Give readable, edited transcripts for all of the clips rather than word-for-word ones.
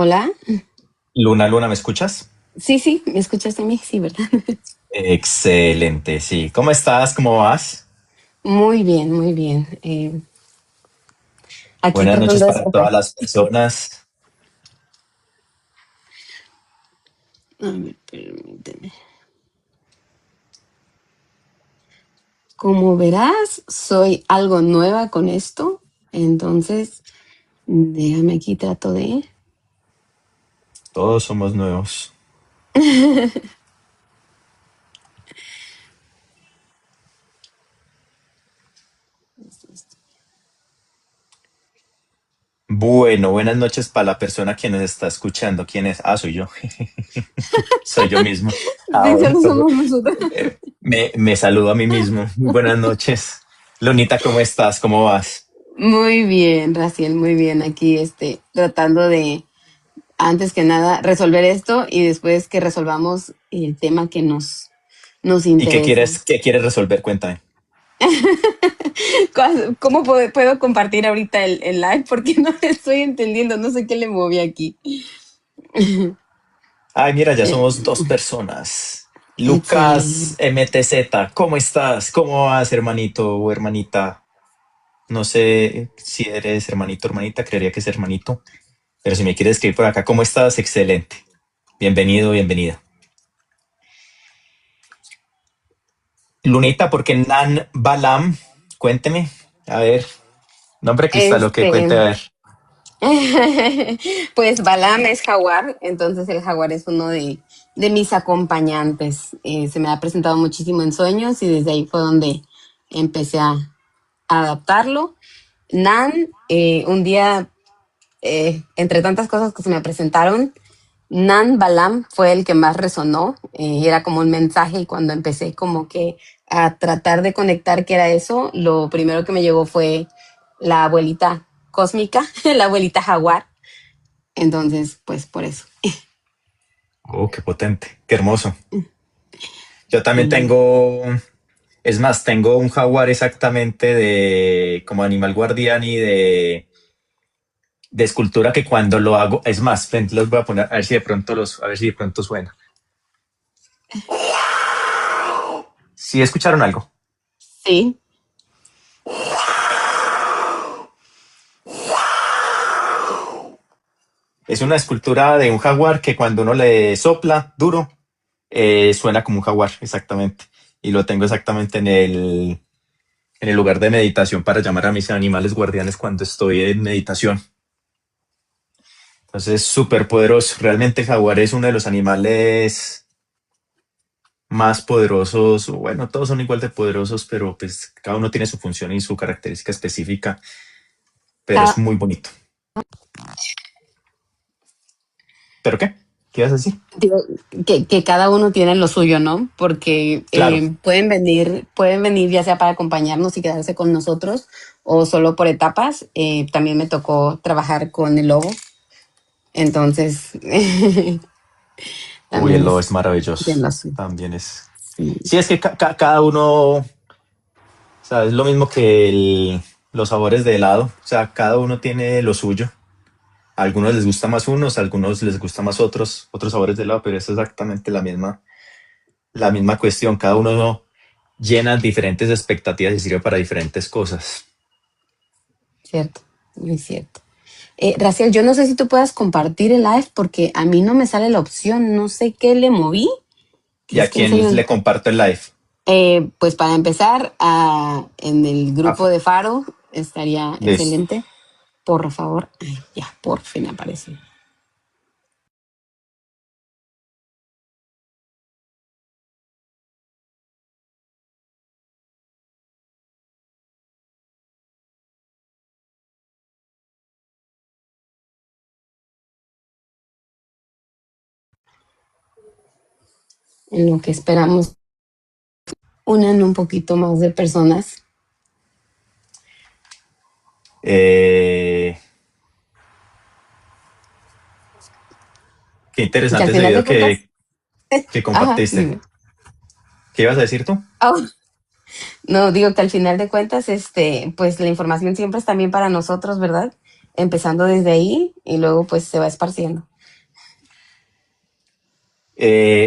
Hola. Luna, Luna, ¿me escuchas? Sí, sí, ¿me escuchaste a mí? Sí, ¿verdad? Excelente, sí. ¿Cómo estás? ¿Cómo vas? Muy bien, muy bien. Aquí Buenas noches tratando de para cerrar. todas las personas. A ver, permíteme. Como verás, soy algo nueva con esto, entonces déjame aquí trato de... Todos somos nuevos. Bueno, buenas noches para la persona que nos está escuchando. ¿Quién es? Ah, soy yo. Soy yo mismo. Ah, Sí, bueno, solo somos nosotros. me saludo a mí mismo. Muy buenas noches. Lunita, ¿cómo estás? ¿Cómo vas? Muy bien, Raciel, muy bien. Aquí tratando de, antes que nada, resolver esto y después que resolvamos el tema que nos ¿Y qué interesa. quieres resolver? Cuéntame. ¿Cómo puedo compartir ahorita el live? Porque no estoy entendiendo, no sé qué le moví aquí. Ay, mira, ya Eh, somos dos personas. Lucas Excelente. MTZ, ¿cómo estás? ¿Cómo vas, hermanito o hermanita? No sé si eres hermanito o hermanita, creería que es hermanito. Pero si me quieres escribir por acá, ¿cómo estás? Excelente. Bienvenido, bienvenida. Lunita, porque Nan Balam, cuénteme. A ver, nombre cristal, lo que cuente, a Este, ver. pues Balam es jaguar, entonces el jaguar es uno de mis acompañantes. Se me ha presentado muchísimo en sueños y desde ahí fue donde empecé a adaptarlo. Nan, un día, entre tantas cosas que se me presentaron, Nan Balam fue el que más resonó, era como un mensaje y cuando empecé como que a tratar de conectar qué era eso, lo primero que me llegó fue la abuelita cósmica, la abuelita jaguar. Entonces, pues por eso. Oh, qué potente, qué hermoso. Yo también Sí. tengo, es más, tengo un jaguar exactamente de como animal guardián y de escultura que cuando lo hago, es más, ven, los voy a poner a ver si de pronto a ver si de pronto suena. ¿Sí escucharon algo? Sí. Es una escultura de un jaguar que cuando uno le sopla duro, suena como un jaguar, exactamente. Y lo tengo exactamente en el lugar de meditación para llamar a mis animales guardianes cuando estoy en meditación. Entonces, súper poderoso. Realmente el jaguar es uno de los animales más poderosos, o bueno, todos son igual de poderosos, pero pues cada uno tiene su función y su característica específica, pero es Ca- muy bonito. ¿Pero qué? ¿Qué ibas a decir? digo, que cada uno tiene lo suyo, ¿no? Porque Claro. pueden venir ya sea para acompañarnos y quedarse con nosotros o solo por etapas. También me tocó trabajar con el lobo, entonces Uy, también el lobo es tiene maravilloso. lo suyo. También es. Sí, Sí, es que cada uno, o sea, es lo mismo que los sabores de helado. O sea, cada uno tiene lo suyo. A algunos les gusta más unos, a algunos les gusta más otros sabores de helado, pero es exactamente la misma cuestión. Cada uno llena diferentes expectativas y sirve para diferentes cosas. cierto, muy cierto. Raciel, yo no sé si tú puedas compartir el live porque a mí no me sale la opción, no sé qué le moví, que ¿Y es a que en quién serio. le comparto el live? Pues para empezar, en el Ah, grupo de Faro estaría listo. excelente. Por favor. Ay, ya, por fin apareció. En lo que esperamos unan un poquito más de personas. Eh, Qué Que al interesante ese final video de cuentas, que ajá, compartiste. dime. ¿Qué ibas a decir tú? Oh, no, digo que al final de cuentas, pues la información siempre es también para nosotros, ¿verdad? Empezando desde ahí y luego pues se va esparciendo.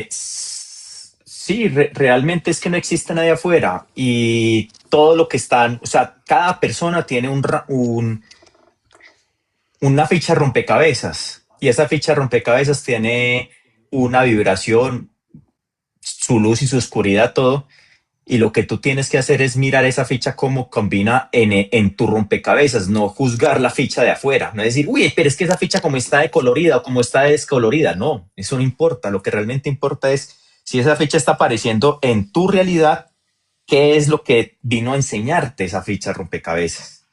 Sí, realmente es que no existe nadie afuera y todo lo que están, o sea, cada persona tiene una ficha rompecabezas y esa ficha rompecabezas tiene una vibración, su luz y su oscuridad, todo. Y lo que tú tienes que hacer es mirar esa ficha como combina en tu rompecabezas, no juzgar la ficha de afuera, no decir, uy, pero es que esa ficha como está decolorida o como está descolorida. No, eso no importa. Lo que realmente importa es si esa ficha está apareciendo en tu realidad, qué es lo que vino a enseñarte esa ficha rompecabezas.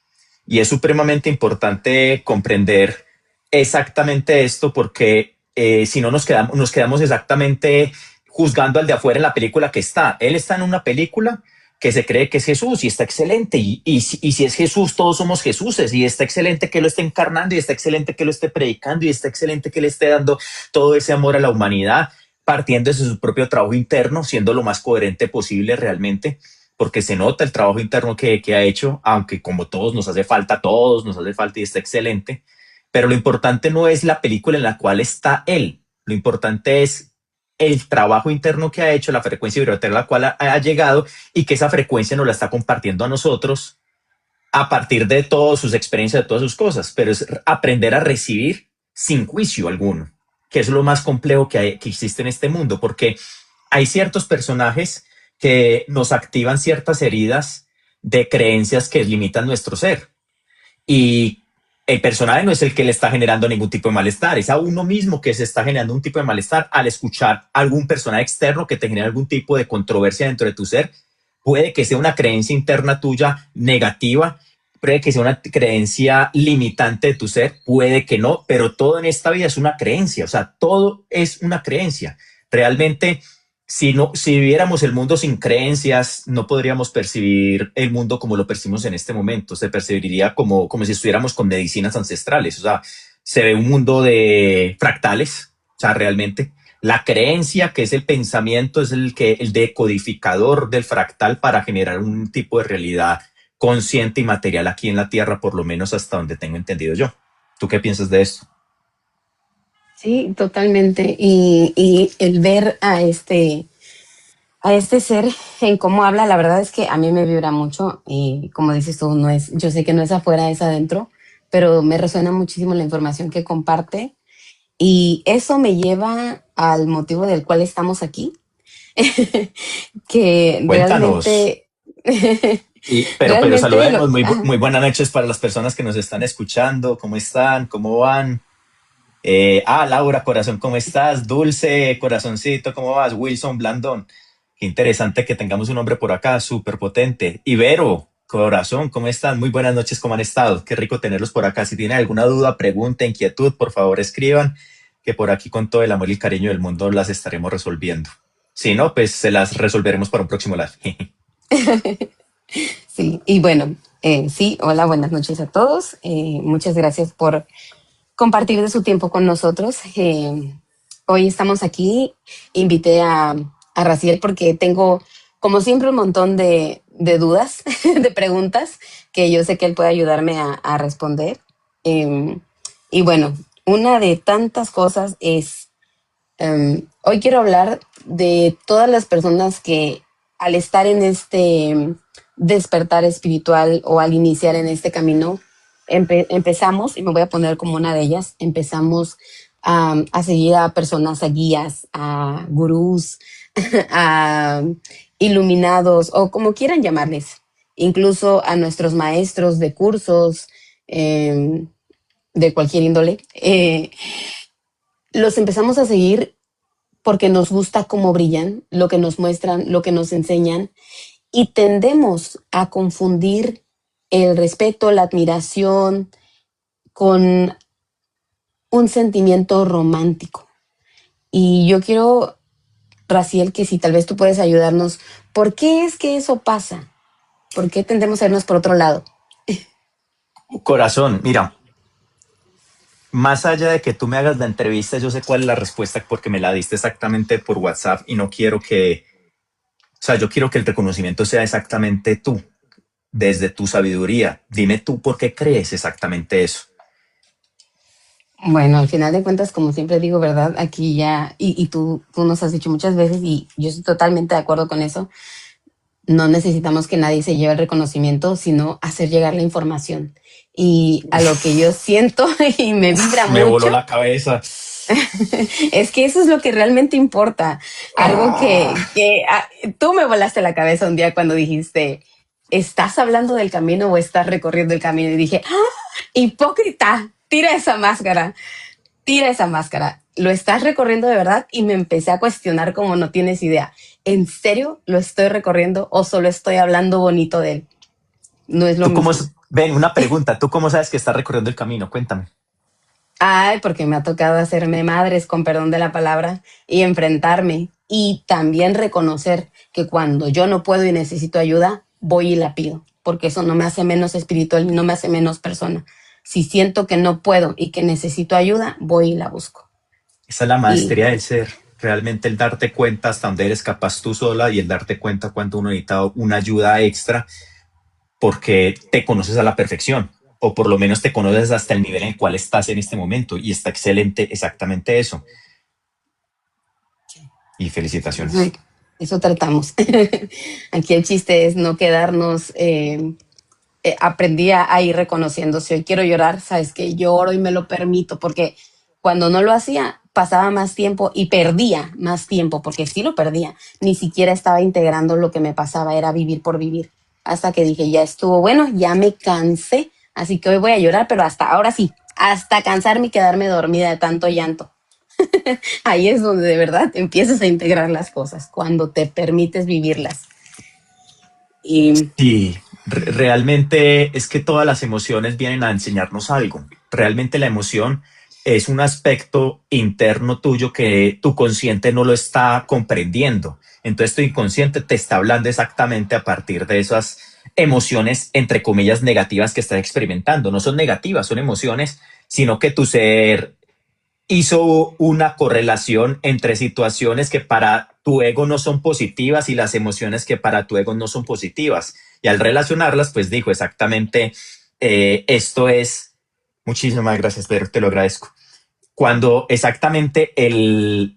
Y es supremamente importante comprender exactamente esto porque si no nos quedamos exactamente juzgando al de afuera en la película que está. Él está en una película que se cree que es Jesús y está excelente. Y si es Jesús, todos somos Jesuses. Y está excelente que lo esté encarnando y está excelente que lo esté predicando y está excelente que le esté dando todo ese amor a la humanidad, partiendo de su propio trabajo interno, siendo lo más coherente posible realmente, porque se nota el trabajo interno que ha hecho, aunque como todos nos hace falta y está excelente, pero lo importante no es la película en la cual está él, lo importante es el trabajo interno que ha hecho, la frecuencia vibratoria a la cual ha llegado y que esa frecuencia nos la está compartiendo a nosotros a partir de todas sus experiencias, de todas sus cosas, pero es aprender a recibir sin juicio alguno, que es lo más complejo que existe en este mundo, porque hay ciertos personajes que nos activan ciertas heridas de creencias que limitan nuestro ser. Y el personaje no es el que le está generando ningún tipo de malestar, es a uno mismo que se está generando un tipo de malestar al escuchar a algún personaje externo que te genera algún tipo de controversia dentro de tu ser. Puede que sea una creencia interna tuya negativa, puede que sea una creencia limitante de tu ser, puede que no, pero todo en esta vida es una creencia, o sea, todo es una creencia. Realmente si viviéramos el mundo sin creencias, no podríamos percibir el mundo como lo percibimos en este momento. Se percibiría como si estuviéramos con medicinas ancestrales. O sea, se ve un mundo de fractales. O sea, realmente la creencia, que es el pensamiento, es el decodificador del fractal para generar un tipo de realidad consciente y material aquí en la Tierra, por lo menos hasta donde tengo entendido yo. ¿Tú qué piensas de esto? Sí, totalmente. Y el ver a este ser en cómo habla, la verdad es que a mí me vibra mucho y como dices tú, no es, yo sé que no es afuera, es adentro, pero me resuena muchísimo la información que comparte y eso me lleva al motivo del cual estamos aquí, que Cuéntanos. realmente, Pero realmente lo, saludemos, muy buenas noches para las personas que nos están escuchando, ¿cómo están? ¿Cómo van? Laura, corazón, ¿cómo estás? Dulce, corazoncito, ¿cómo vas? Wilson Blandón, qué interesante que tengamos un hombre por acá, súper potente. Ibero, corazón, ¿cómo están? Muy buenas noches, ¿cómo han estado? Qué rico tenerlos por acá. Si tienen alguna duda, pregunta, inquietud, por favor escriban, que por aquí con todo el amor y el cariño del mundo las estaremos resolviendo. Si no, pues se las resolveremos para un próximo live. sí, y bueno, sí, hola, buenas noches a todos. Muchas gracias por compartir de su tiempo con nosotros. Hoy estamos aquí, invité a Raciel porque tengo, como siempre, un montón de dudas, de preguntas que yo sé que él puede ayudarme a responder. Eh, y bueno, una de tantas cosas es, hoy quiero hablar de todas las personas que al estar en este despertar espiritual o al iniciar en este camino, empezamos, y me voy a poner como una de ellas, empezamos a seguir a personas, a guías, a gurús, a iluminados o como quieran llamarles, incluso a nuestros maestros de cursos de cualquier índole. Los empezamos a seguir porque nos gusta cómo brillan, lo que nos muestran, lo que nos enseñan, y tendemos a confundir el respeto, la admiración con un sentimiento romántico. Y yo quiero, Raciel, que si tal vez tú puedes ayudarnos, ¿por qué es que eso pasa? ¿Por qué tendemos a irnos por otro lado? Corazón, mira, más allá de que tú me hagas la entrevista, yo sé cuál es la respuesta porque me la diste exactamente por WhatsApp y no quiero o sea, yo quiero que el reconocimiento sea exactamente tú, desde tu sabiduría. Dime tú por qué crees exactamente eso. Bueno, al final de cuentas, como siempre digo, ¿verdad? Aquí ya, y tú nos has dicho muchas veces, y yo estoy totalmente de acuerdo con eso, no necesitamos que nadie se lleve el reconocimiento, sino hacer llegar la información. Y a lo que yo siento y me vibra Me voló mucho, la cabeza. es que eso es lo que realmente importa. Algo tú me volaste la cabeza un día cuando dijiste, ¿estás hablando del camino o estás recorriendo el camino? Y dije, ¡ah! Hipócrita, tira esa máscara. ¿Lo estás recorriendo de verdad? Y me empecé a cuestionar como no tienes idea. ¿En serio lo estoy recorriendo o solo estoy hablando bonito de él? No es lo ¿Tú cómo, mismo. ven, una pregunta, ¿tú cómo sabes que estás recorriendo el camino? Cuéntame. Ay, porque me ha tocado hacerme madres, con perdón de la palabra, y enfrentarme. Y también reconocer que cuando yo no puedo y necesito ayuda, voy y la pido, porque eso no me hace menos espiritual y no me hace menos persona. Si siento que no puedo y que necesito ayuda, voy y la busco. Esa es la Y maestría del ser. Realmente el darte cuenta hasta dónde eres capaz tú sola y el darte cuenta cuando uno necesita una ayuda extra porque te conoces a la perfección o por lo menos te conoces hasta el nivel en el cual estás en este momento y está excelente exactamente eso. Y ay, felicitaciones. eso tratamos. Aquí el chiste es no quedarnos. Aprendí a ir reconociendo. Si hoy quiero llorar, sabes que lloro y me lo permito, porque cuando no lo hacía, pasaba más tiempo y perdía más tiempo, porque sí lo perdía. Ni siquiera estaba integrando lo que me pasaba, era vivir por vivir. Hasta que dije, ya estuvo bueno, ya me cansé, así que hoy voy a llorar, pero hasta ahora sí, hasta cansarme y quedarme dormida de tanto llanto. Ahí es donde de verdad empiezas a integrar las cosas, cuando te permites vivirlas. Y Sí, realmente es que todas las emociones vienen a enseñarnos algo. Realmente la emoción es un aspecto interno tuyo que tu consciente no lo está comprendiendo. Entonces tu inconsciente te está hablando exactamente a partir de esas emociones, entre comillas, negativas que estás experimentando. No son negativas, son emociones, sino que tu ser hizo una correlación entre situaciones que para tu ego no son positivas y las emociones que para tu ego no son positivas. Y al relacionarlas, pues dijo exactamente, esto es, muchísimas gracias, Pedro, te lo agradezco. Cuando exactamente el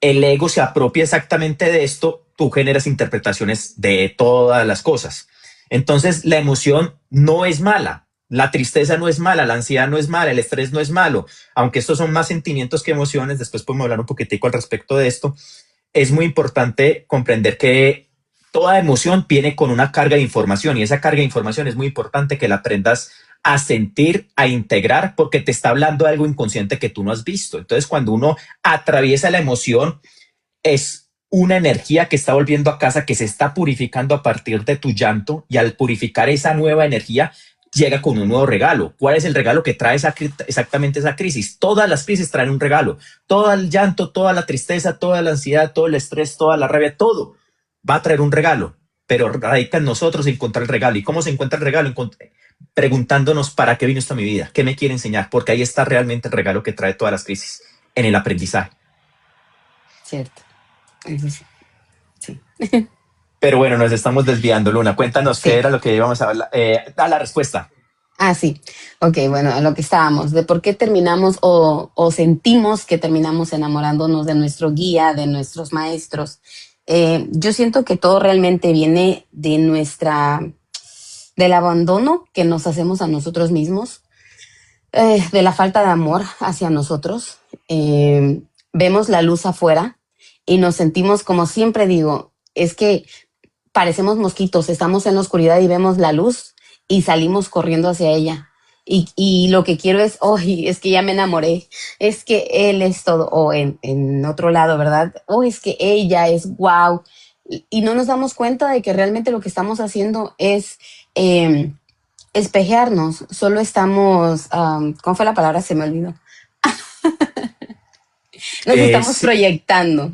ego se apropia exactamente de esto, tú generas interpretaciones de todas las cosas. Entonces, la emoción no es mala, la tristeza no es mala, la ansiedad no es mala, el estrés no es malo, aunque estos son más sentimientos que emociones, después podemos hablar un poquitico al respecto de esto. Es muy importante comprender que toda emoción viene con una carga de información y esa carga de información es muy importante que la aprendas a sentir, a integrar, porque te está hablando de algo inconsciente que tú no has visto. Entonces, cuando uno atraviesa la emoción, es una energía que está volviendo a casa, que se está purificando a partir de tu llanto y al purificar esa nueva energía, llega con un nuevo regalo. ¿Cuál es el regalo que trae exactamente esa crisis? Todas las crisis traen un regalo. Todo el llanto, toda la tristeza, toda la ansiedad, todo el estrés, toda la rabia, todo va a traer un regalo, pero radica en nosotros encontrar el regalo. ¿Y cómo se encuentra el regalo? Preguntándonos para qué vino esto a mi vida, qué me quiere enseñar, porque ahí está realmente el regalo que trae todas las crisis, en el aprendizaje. cierto, eso sí. Sí. Pero bueno, nos estamos desviando, Luna. Cuéntanos qué Sí. era lo que íbamos a hablar. Da la respuesta. Ah, sí. Ok, bueno, a lo que estábamos, de por qué terminamos o sentimos que terminamos enamorándonos de nuestro guía, de nuestros maestros. Yo siento que todo realmente viene de del abandono que nos hacemos a nosotros mismos, de la falta de amor hacia nosotros. Vemos la luz afuera y nos sentimos, como siempre digo, es que parecemos mosquitos, estamos en la oscuridad y vemos la luz y salimos corriendo hacia ella. Y lo que quiero es, oh, es que ya me enamoré, es que él es todo, o en otro lado, ¿verdad? Oh, es que ella es wow. Y no nos damos cuenta de que realmente lo que estamos haciendo es eh, espejearnos, solo estamos, ¿cómo fue la palabra? Se me olvidó. Nos estamos Sí, proyectando.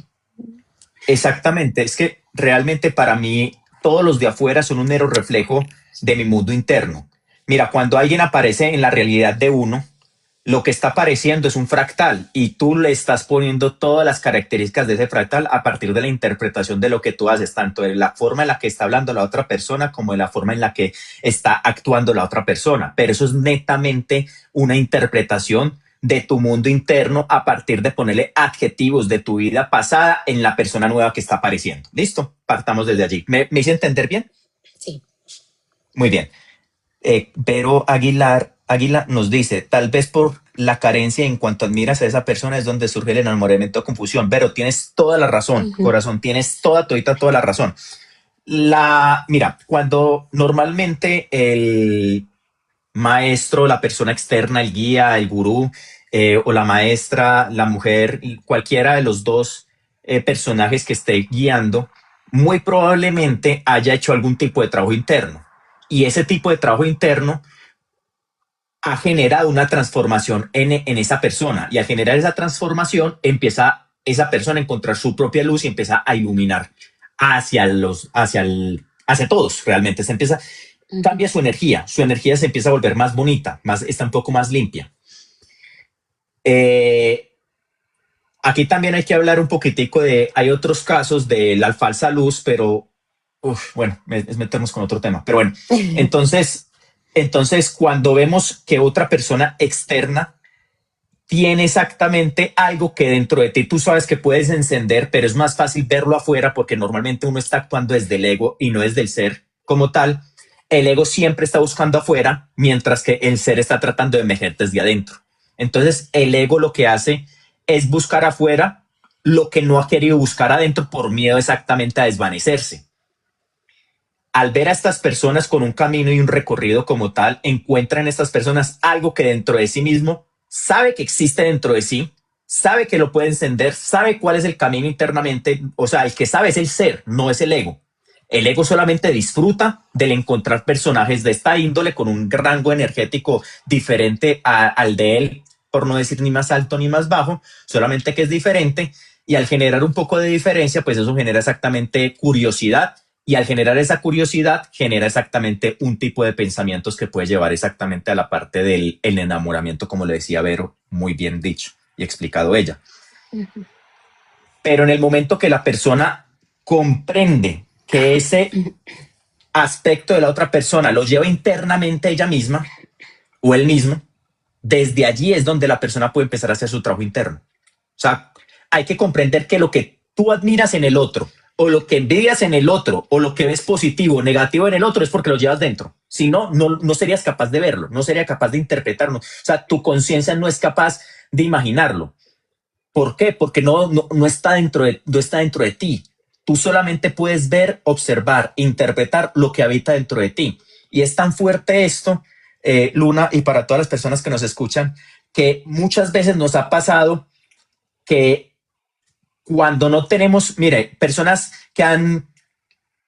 exactamente. Es que realmente para mí todos los de afuera son un mero reflejo de mi mundo interno. Mira, cuando alguien aparece en la realidad de uno, lo que está apareciendo es un fractal y tú le estás poniendo todas las características de ese fractal a partir de la interpretación de lo que tú haces, tanto de la forma en la que está hablando la otra persona como de la forma en la que está actuando la otra persona. Pero eso es netamente una interpretación de tu mundo interno a partir de ponerle adjetivos de tu vida pasada en la persona nueva que está apareciendo. ¿Listo? Partamos desde allí. ¿Me hice entender bien? Sí. Muy bien. Vero Águila nos dice, tal vez por la carencia en cuanto admiras a esa persona es donde surge el enamoramiento o confusión. Vero, tienes toda la razón, Ujú. corazón, tienes toda la razón. Mira, cuando normalmente el maestro, la persona externa, el guía, el gurú, o la maestra, la mujer, cualquiera de los dos personajes que esté guiando, muy probablemente haya hecho algún tipo de trabajo interno. Y ese tipo de trabajo interno ha generado una transformación en esa persona. Y al generar esa transformación, empieza esa persona a encontrar su propia luz y empieza a iluminar hacia todos realmente. Se empieza, Ujú. cambia su energía se empieza a volver más bonita, está un poco más limpia. Eh, Aquí también hay que hablar un poquitico hay otros casos de la falsa luz, pero bueno, es meternos con otro tema. Pero bueno, entonces, cuando vemos que otra persona externa tiene exactamente algo que dentro de ti tú sabes que puedes encender, pero es más fácil verlo afuera porque normalmente uno está actuando desde el ego y no desde el ser como tal. El ego siempre está buscando afuera, mientras que el ser está tratando de emerger desde adentro. Entonces, el ego lo que hace es buscar afuera lo que no ha querido buscar adentro por miedo exactamente a desvanecerse. Al ver a estas personas con un camino y un recorrido como tal, encuentran en estas personas algo que dentro de sí mismo sabe que existe dentro de sí, sabe que lo puede encender, sabe cuál es el camino internamente, o sea, el que sabe es el ser, no es el ego. El ego solamente disfruta del encontrar personajes de esta índole con un rango energético diferente al de él, por no decir ni más alto ni más bajo, solamente que es diferente, y al generar un poco de diferencia, pues eso genera exactamente curiosidad, y al generar esa curiosidad, genera exactamente un tipo de pensamientos que puede llevar exactamente a la parte del el enamoramiento, como le decía Vero, muy bien dicho y explicado ella. Ujú. Pero en el momento que la persona comprende que ese aspecto de la otra persona lo lleva internamente ella misma o él mismo, desde allí es donde la persona puede empezar a hacer su trabajo interno. O sea, hay que comprender que lo que tú admiras en el otro, o lo que envidias en el otro, o lo que ves positivo o negativo en el otro, es porque lo llevas dentro. Si no, no serías capaz de verlo, no serías capaz de interpretarlo. O sea, tu conciencia no es capaz de imaginarlo. ¿Por qué? Porque no está dentro de ti. Tú solamente puedes ver, observar, interpretar lo que habita dentro de ti. Y es tan fuerte esto, Luna, y para todas las personas que nos escuchan, que muchas veces nos ha pasado que cuando no tenemos, mire, personas que han,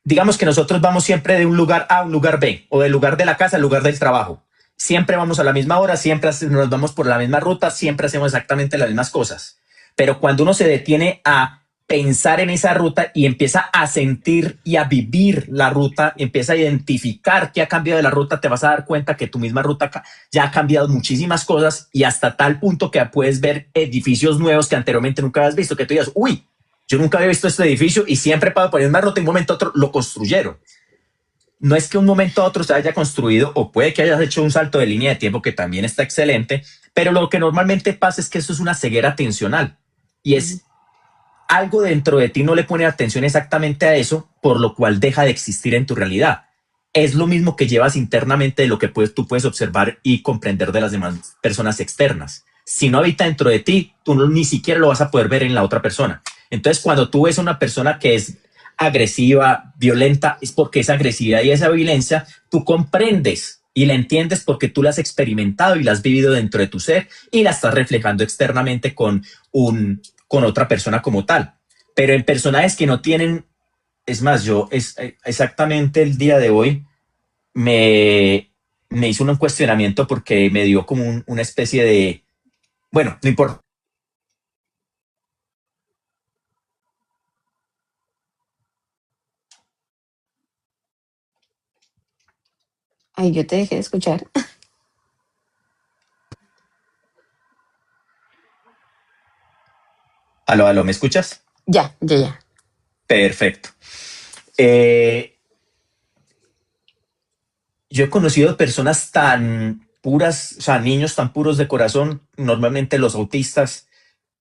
digamos que nosotros vamos siempre de un lugar A a un lugar B, o del lugar de la casa al lugar del trabajo. Siempre vamos a la misma hora, siempre nos vamos por la misma ruta, siempre hacemos exactamente las mismas cosas. Pero cuando uno se detiene a pensar en esa ruta y empieza a sentir y a vivir la ruta, empieza a identificar qué ha cambiado de la ruta, te vas a dar cuenta que tu misma ruta ya ha cambiado muchísimas cosas y hasta tal punto que puedes ver edificios nuevos que anteriormente nunca habías visto, que tú digas, uy, yo nunca había visto este edificio y siempre para poner una ruta y un momento a otro lo construyeron. No es que un momento a otro se haya construido o puede que hayas hecho un salto de línea de tiempo que también está excelente, pero lo que normalmente pasa es que eso es una ceguera atencional y Ujú. es algo dentro de ti no le pone atención exactamente a eso, por lo cual deja de existir en tu realidad. Es lo mismo que llevas internamente de lo que tú puedes observar y comprender de las demás personas externas. Si no habita dentro de ti, tú ni siquiera lo vas a poder ver en la otra persona. Entonces, cuando tú ves a una persona que es agresiva, violenta, es porque esa agresividad y esa violencia tú comprendes y la entiendes porque tú la has experimentado y la has vivido dentro de tu ser y la estás reflejando externamente con otra persona como tal. Pero en personajes que no tienen, es más, exactamente el día de hoy me hizo un cuestionamiento porque me dio como una especie de, bueno, no importa. Ay, yo te dejé de escuchar. Aló, aló, ¿me escuchas? Ya, ya, ya. Perfecto. Eh, yo he conocido personas tan puras, o sea, niños tan puros de corazón, normalmente los autistas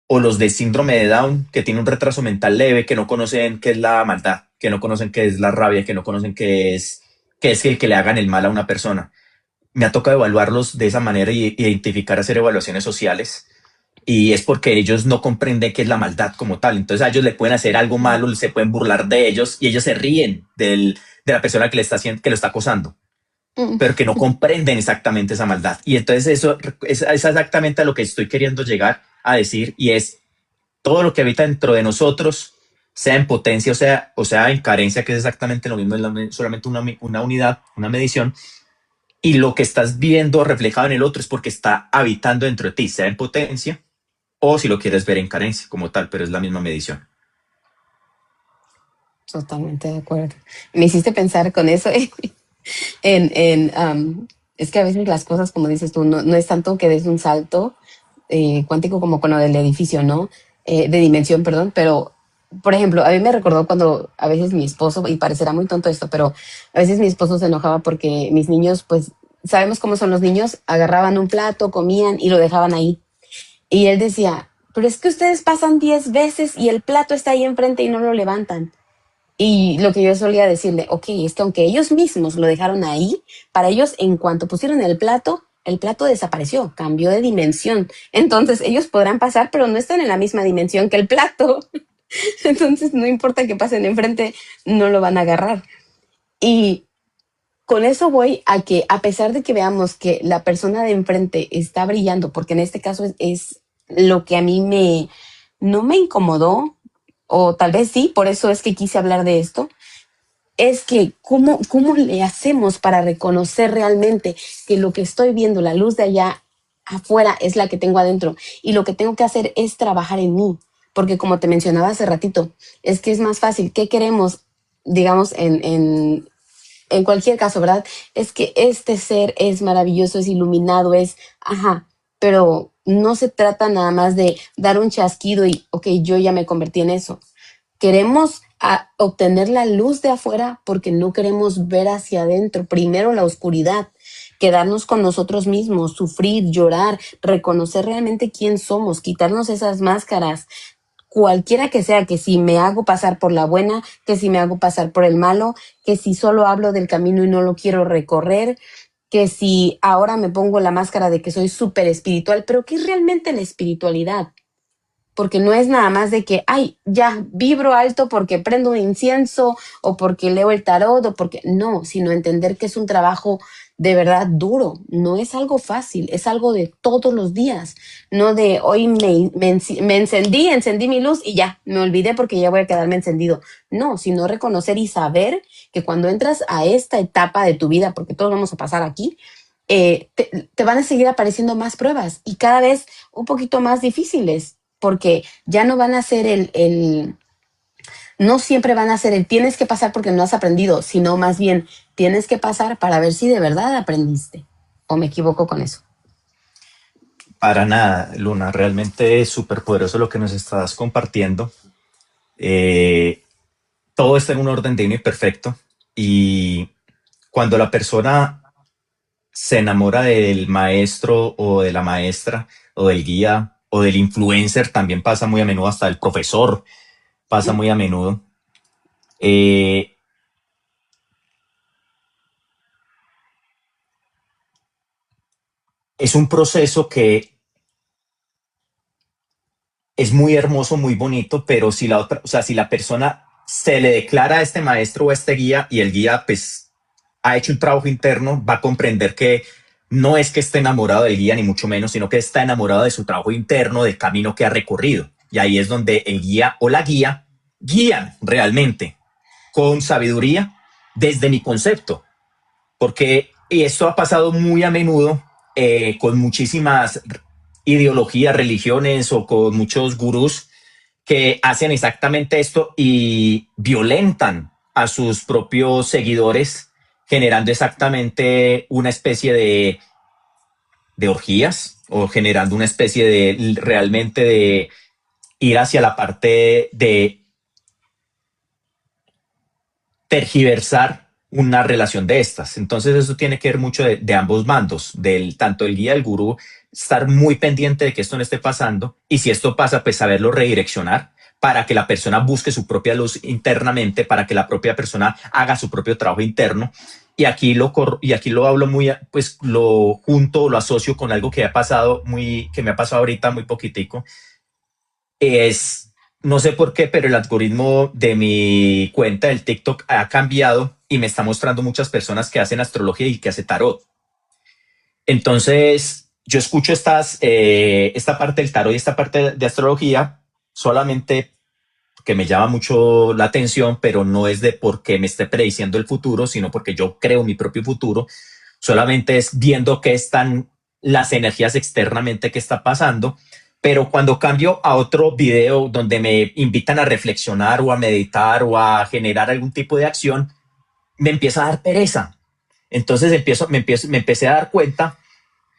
o los de síndrome de Down, que tienen un retraso mental leve, que no conocen qué es la maldad, que no conocen qué es la rabia, que no conocen qué es el que le hagan el mal a una persona. Me ha tocado evaluarlos de esa manera y identificar, hacer evaluaciones sociales. Y es porque ellos no comprenden qué es la maldad como tal. Entonces a ellos le pueden hacer algo malo, se pueden burlar de ellos y ellos se ríen de la persona que, le está haciendo, que lo está acosando, Mm, pero que no comprenden exactamente esa maldad. Y entonces eso es exactamente a lo que estoy queriendo llegar a decir y es todo lo que habita dentro de nosotros, sea en potencia o sea en carencia, que es exactamente lo mismo, es solamente una unidad, una medición, y lo que estás viendo reflejado en el otro es porque está habitando dentro de ti, sea en potencia o si lo quieres ver en carencia como tal, pero es la misma medición. totalmente de acuerdo. Me hiciste pensar con eso es que a veces las cosas, como dices tú, no es tanto que des un salto cuántico como con lo del edificio, ¿no? De dimensión, perdón, pero, por ejemplo, a mí me recordó cuando a veces mi esposo, y parecerá muy tonto esto, pero a veces mi esposo se enojaba porque mis niños, pues, sabemos cómo son los niños, agarraban un plato, comían y lo dejaban ahí. Y él decía, pero es que ustedes pasan 10 veces y el plato está ahí enfrente y no lo levantan. Y lo que yo solía decirle, ok, es que aunque ellos mismos lo dejaron ahí, para ellos en cuanto pusieron el plato desapareció, cambió de dimensión. Entonces ellos podrán pasar, pero no están en la misma dimensión que el plato. Entonces no importa que pasen enfrente, no lo van a agarrar. Y con eso voy a que a pesar de que veamos que la persona de enfrente está brillando, porque en este caso es lo que a mí no me incomodó, o tal vez sí, por eso es que quise hablar de esto, es que cómo le hacemos para reconocer realmente que lo que estoy viendo, la luz de allá afuera es la que tengo adentro y lo que tengo que hacer es trabajar en mí, porque como te mencionaba hace ratito, es que es más fácil, ¿qué queremos? Digamos, en cualquier caso, ¿verdad? Es que este ser es maravilloso, es iluminado, ajá, pero no se trata nada más de dar un chasquido y, ok, yo ya me convertí en eso. Queremos obtener la luz de afuera porque no queremos ver hacia adentro. Primero la oscuridad, quedarnos con nosotros mismos, sufrir, llorar, reconocer realmente quién somos, quitarnos esas máscaras, cualquiera que sea, que si me hago pasar por la buena, que si me hago pasar por el malo, que si solo hablo del camino y no lo quiero recorrer, que si ahora me pongo la máscara de que soy súper espiritual, pero ¿qué es realmente la espiritualidad? Porque no es nada más de que, ay, ya vibro alto porque prendo un incienso o porque leo el tarot o porque no, sino entender que es un trabajo de verdad duro, no es algo fácil, es algo de todos los días, no de hoy me encendí mi luz y ya, me olvidé porque ya voy a quedarme encendido. No, sino reconocer y saber que cuando entras a esta etapa de tu vida, porque todos vamos a pasar aquí, te van a seguir apareciendo más pruebas y cada vez un poquito más difíciles porque ya no van a ser no siempre van a ser tienes que pasar porque no has aprendido, sino más bien tienes que pasar para ver si de verdad aprendiste. ¿O me equivoco con eso? Para nada, Luna, realmente es súper poderoso lo que nos estás compartiendo. Eh, todo está en un orden divino y perfecto. Y cuando la persona se enamora del maestro o de la maestra o del guía o del influencer, también pasa muy a menudo, hasta el profesor pasa muy a menudo. Eh, es un proceso que es muy hermoso, muy bonito, pero si la otra, o sea, si la persona se le declara a este maestro o a este guía y el guía pues ha hecho un trabajo interno, va a comprender que no es que esté enamorado del guía ni mucho menos, sino que está enamorado de su trabajo interno, del camino que ha recorrido. Y ahí es donde el guía o la guía guían realmente con sabiduría desde mi concepto, porque y esto ha pasado muy a menudo con muchísimas ideologías, religiones o con muchos gurús que hacen exactamente esto y violentan a sus propios seguidores, generando exactamente una especie de orgías o generando una especie de realmente ir hacia la parte de tergiversar una relación de estas. Entonces eso tiene que ver mucho de ambos bandos, del tanto el guía del gurú, estar muy pendiente de que esto no esté pasando y si esto pasa, pues saberlo redireccionar para que la persona busque su propia luz internamente, para que la propia persona haga su propio trabajo interno. Y aquí lo hablo muy, pues lo junto, lo asocio con algo que ha pasado que me ha pasado ahorita muy poquitico, es, no sé por qué, pero el algoritmo de mi cuenta del TikTok ha cambiado y me está mostrando muchas personas que hacen astrología y que hacen tarot. Entonces, yo escucho esta parte del tarot y esta parte de astrología solamente que me llama mucho la atención, pero no es de porque me esté prediciendo el futuro, sino porque yo creo mi propio futuro. Solamente es viendo qué están las energías externamente que está pasando. Pero cuando cambio a otro video donde me invitan a reflexionar o a meditar o a generar algún tipo de acción, me empieza a dar pereza. Entonces me empecé a dar cuenta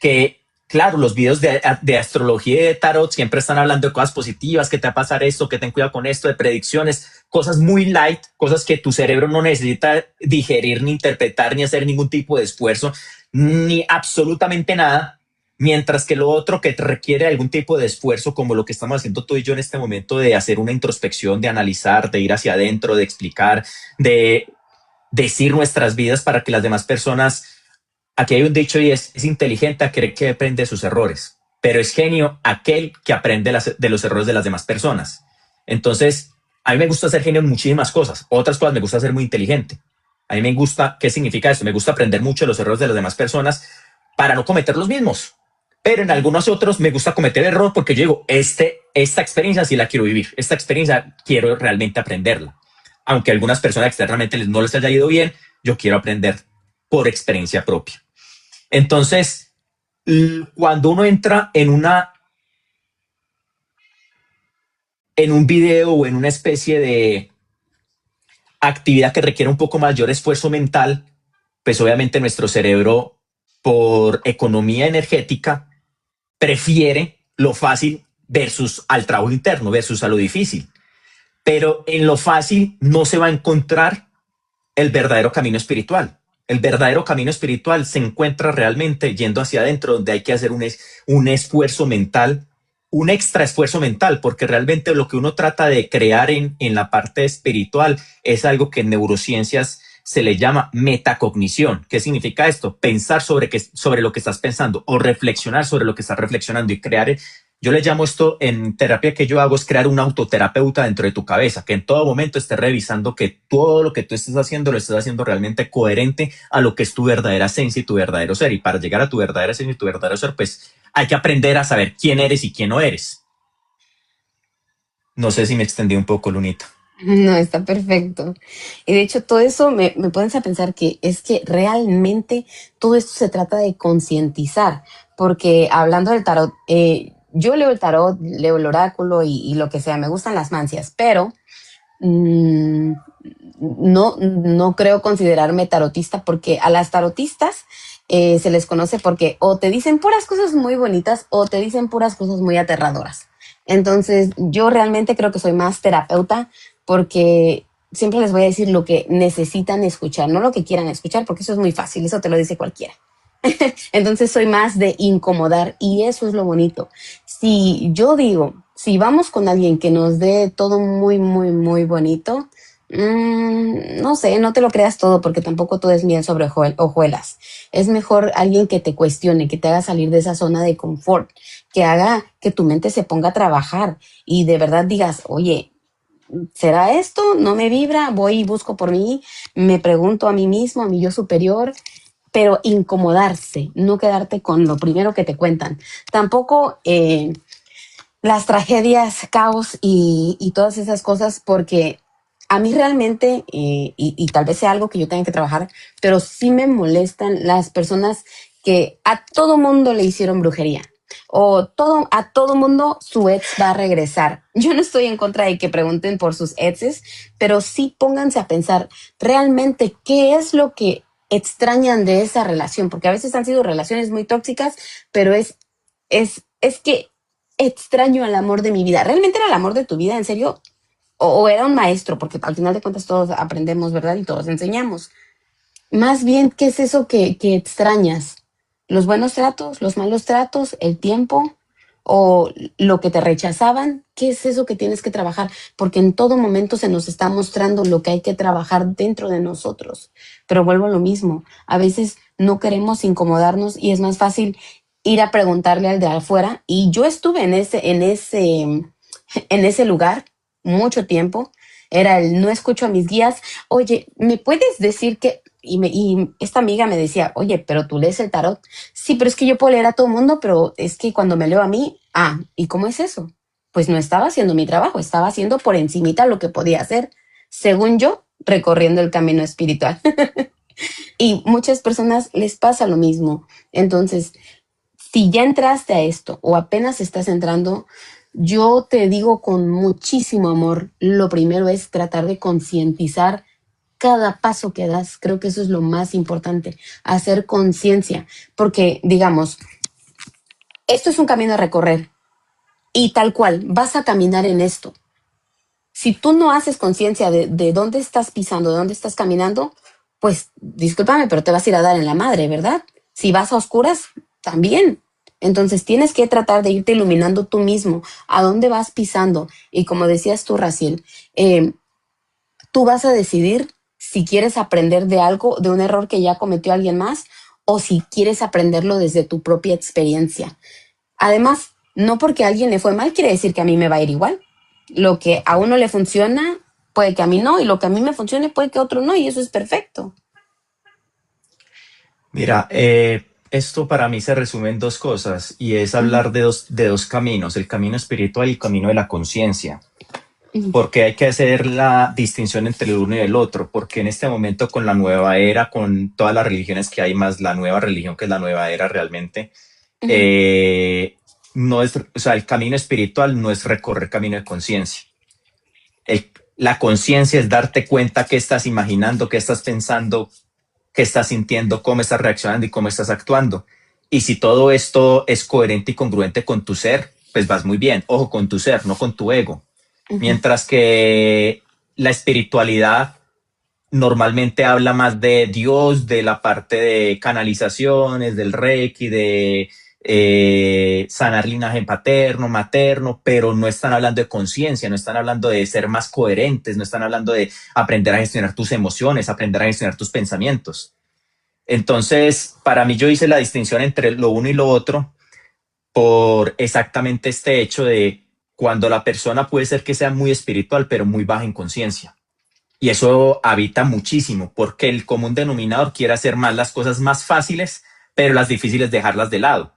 que, claro, los videos de astrología y de tarot siempre están hablando de cosas positivas, que te va a pasar esto, que ten cuidado con esto, de predicciones, cosas muy light, cosas que tu cerebro no necesita digerir, ni interpretar, ni hacer ningún tipo de esfuerzo, ni absolutamente nada. Mientras que lo otro que te requiere algún tipo de esfuerzo, como lo que estamos haciendo tú y yo en este momento, de hacer una introspección, de analizar, de ir hacia adentro, de explicar, de decir nuestras vidas para que las demás personas. Aquí hay un dicho y es inteligente aquel que aprende sus errores, pero es genio aquel que aprende de los errores de las demás personas. Entonces, a mí me gusta ser genio en muchísimas cosas. Otras cosas me gusta ser muy inteligente. A mí me gusta, ¿qué significa esto? Me gusta aprender mucho de los errores de las demás personas para no cometer los mismos. Pero en algunos otros me gusta cometer error porque yo digo, esta experiencia sí la quiero vivir. Esta experiencia quiero realmente aprenderla. Aunque a algunas personas externamente no les haya ido bien, yo quiero aprender por experiencia propia. Entonces, cuando uno entra en un video o en una especie de actividad que requiere un poco mayor esfuerzo mental, pues obviamente nuestro cerebro, por economía energética, prefiere lo fácil versus al trabajo interno, versus a lo difícil. Pero en lo fácil no se va a encontrar el verdadero camino espiritual. El verdadero camino espiritual se encuentra realmente yendo hacia adentro, donde hay que hacer un esfuerzo mental, un extra esfuerzo mental, porque realmente lo que uno trata de crear en la parte espiritual es algo que en neurociencias se le llama metacognición. ¿Qué significa esto? Pensar sobre lo que estás pensando o reflexionar sobre lo que estás reflexionando y crear. Yo le llamo esto en terapia que yo hago es crear un autoterapeuta dentro de tu cabeza, que en todo momento esté revisando que todo lo que tú estés haciendo lo estés haciendo realmente coherente a lo que es tu verdadera esencia y tu verdadero ser. Y para llegar a tu verdadera esencia y tu verdadero ser, pues hay que aprender a saber quién eres y quién no eres. No sé si me extendí un poco, Lunita. No, está perfecto. Y de hecho, todo eso me pones a pensar que es que realmente todo esto se trata de concientizar, porque hablando del tarot, yo leo el tarot, leo el oráculo y lo que sea, me gustan las mancias, pero mm, no creo considerarme tarotista porque a las tarotistas se les conoce porque o te dicen puras cosas muy bonitas o te dicen puras cosas muy aterradoras. Entonces, yo realmente creo que soy más terapeuta porque siempre les voy a decir lo que necesitan escuchar, no lo que quieran escuchar, porque eso es muy fácil, eso te lo dice cualquiera. Entonces soy más de incomodar y eso es lo bonito. Si yo digo, si vamos con alguien que nos dé todo muy, muy, muy bonito, no sé, no te lo creas todo porque tampoco todo es miel sobre hojuelas. Es mejor alguien que te cuestione, que te haga salir de esa zona de confort, que haga que tu mente se ponga a trabajar y de verdad digas, oye, ¿será esto? ¿No me vibra? Voy y busco por mí, me pregunto a mí mismo, a mi yo superior, pero incomodarse, no quedarte con lo primero que te cuentan. Tampoco las tragedias, caos y todas esas cosas, porque a mí realmente, y tal vez sea algo que yo tenga que trabajar, pero sí me molestan las personas que a todo mundo le hicieron brujería. A todo mundo su ex va a regresar. Yo no estoy en contra de que pregunten por sus exes, pero sí pónganse a pensar realmente qué es lo que extrañan de esa relación, porque a veces han sido relaciones muy tóxicas, pero es que extraño al amor de mi vida. ¿Realmente era el amor de tu vida, en serio? O era un maestro, porque al final de cuentas todos aprendemos, ¿verdad? Y todos enseñamos. Más bien, ¿qué es eso que extrañas? ¿Los buenos tratos, los malos tratos, el tiempo o lo que te rechazaban? ¿Qué es eso que tienes que trabajar? Porque en todo momento se nos está mostrando lo que hay que trabajar dentro de nosotros. Pero vuelvo a lo mismo, a veces no queremos incomodarnos y es más fácil ir a preguntarle al de afuera. Y yo estuve en ese lugar mucho tiempo. Era el no escucho a mis guías. Oye, ¿me puedes decir que y esta amiga me decía, oye, pero tú lees el tarot? Sí, pero es que yo puedo leer a todo mundo, pero es que cuando me leo a mí, ¿y cómo es eso? Pues no estaba haciendo mi trabajo, estaba haciendo por encimita lo que podía hacer, según yo, recorriendo el camino espiritual. Y muchas personas les pasa lo mismo. Entonces, si ya entraste a esto o apenas estás entrando, yo te digo con muchísimo amor, lo primero es tratar de concientizar cada paso que das. Creo que eso es lo más importante, hacer conciencia, porque digamos, esto es un camino a recorrer y tal cual, vas a caminar en esto. Si tú no haces conciencia de dónde estás pisando, de dónde estás caminando, pues discúlpame, pero te vas a ir a dar en la madre, ¿verdad? Si vas a oscuras, también. Entonces tienes que tratar de irte iluminando tú mismo, a dónde vas pisando. Y como decías tú, Raciel, tú vas a decidir si quieres aprender de algo, de un error que ya cometió alguien más, o si quieres aprenderlo desde tu propia experiencia. Además, no porque a alguien le fue mal quiere decir que a mí me va a ir igual. Lo que a uno le funciona puede que a mí no, y lo que a mí me funcione puede que a otro no, y eso es perfecto. Mira, esto para mí se resume en dos cosas y es Ujú, hablar de dos caminos, el camino espiritual y el camino de la conciencia. ujú, Porque hay que hacer la distinción entre el uno y el otro, porque en este momento con la nueva era, con todas las religiones que hay, más la nueva religión que es la nueva era realmente, ujú, eh, no es, o sea, el camino espiritual no es recorrer camino de conciencia. La conciencia es darte cuenta qué estás imaginando, qué estás pensando, qué estás sintiendo, cómo estás reaccionando y cómo estás actuando. Y si todo esto es coherente y congruente con tu ser, pues vas muy bien. Ojo, con tu ser, no con tu ego. ujú, Mientras que la espiritualidad normalmente habla más de Dios, de la parte de canalizaciones, del Reiki, de sanar linaje paterno, materno, pero no están hablando de conciencia, no están hablando de ser más coherentes, no están hablando de aprender a gestionar tus emociones, aprender a gestionar tus pensamientos. Entonces, para mí yo hice la distinción entre lo uno y lo otro por exactamente este hecho de cuando la persona puede ser que sea muy espiritual, pero muy baja en conciencia. Y eso habita muchísimo, porque el común denominador quiere hacer más las cosas más fáciles, pero las difíciles dejarlas de lado.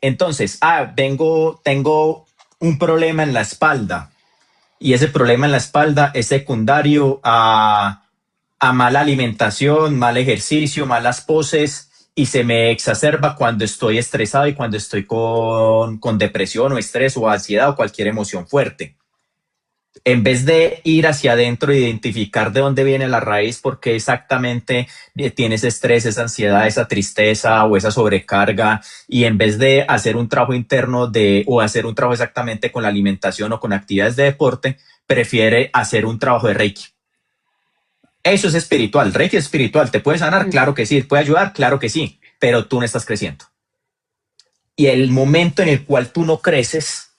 Entonces, tengo un problema en la espalda y ese problema en la espalda es secundario a mala alimentación, mal ejercicio, malas poses y se me exacerba cuando estoy estresado y cuando estoy con depresión o estrés o ansiedad o cualquier emoción fuerte. En vez de ir hacia adentro e identificar de dónde viene la raíz, por qué exactamente tienes estrés, esa ansiedad, esa tristeza o esa sobrecarga, y en vez de hacer un trabajo interno o hacer un trabajo exactamente con la alimentación o con actividades de deporte, prefiere hacer un trabajo de Reiki. Eso es espiritual, Reiki es espiritual, ¿te puede sanar? ujú, Claro que sí, ¿puede ayudar? Claro que sí, pero tú no estás creciendo. Y el momento en el cual tú no creces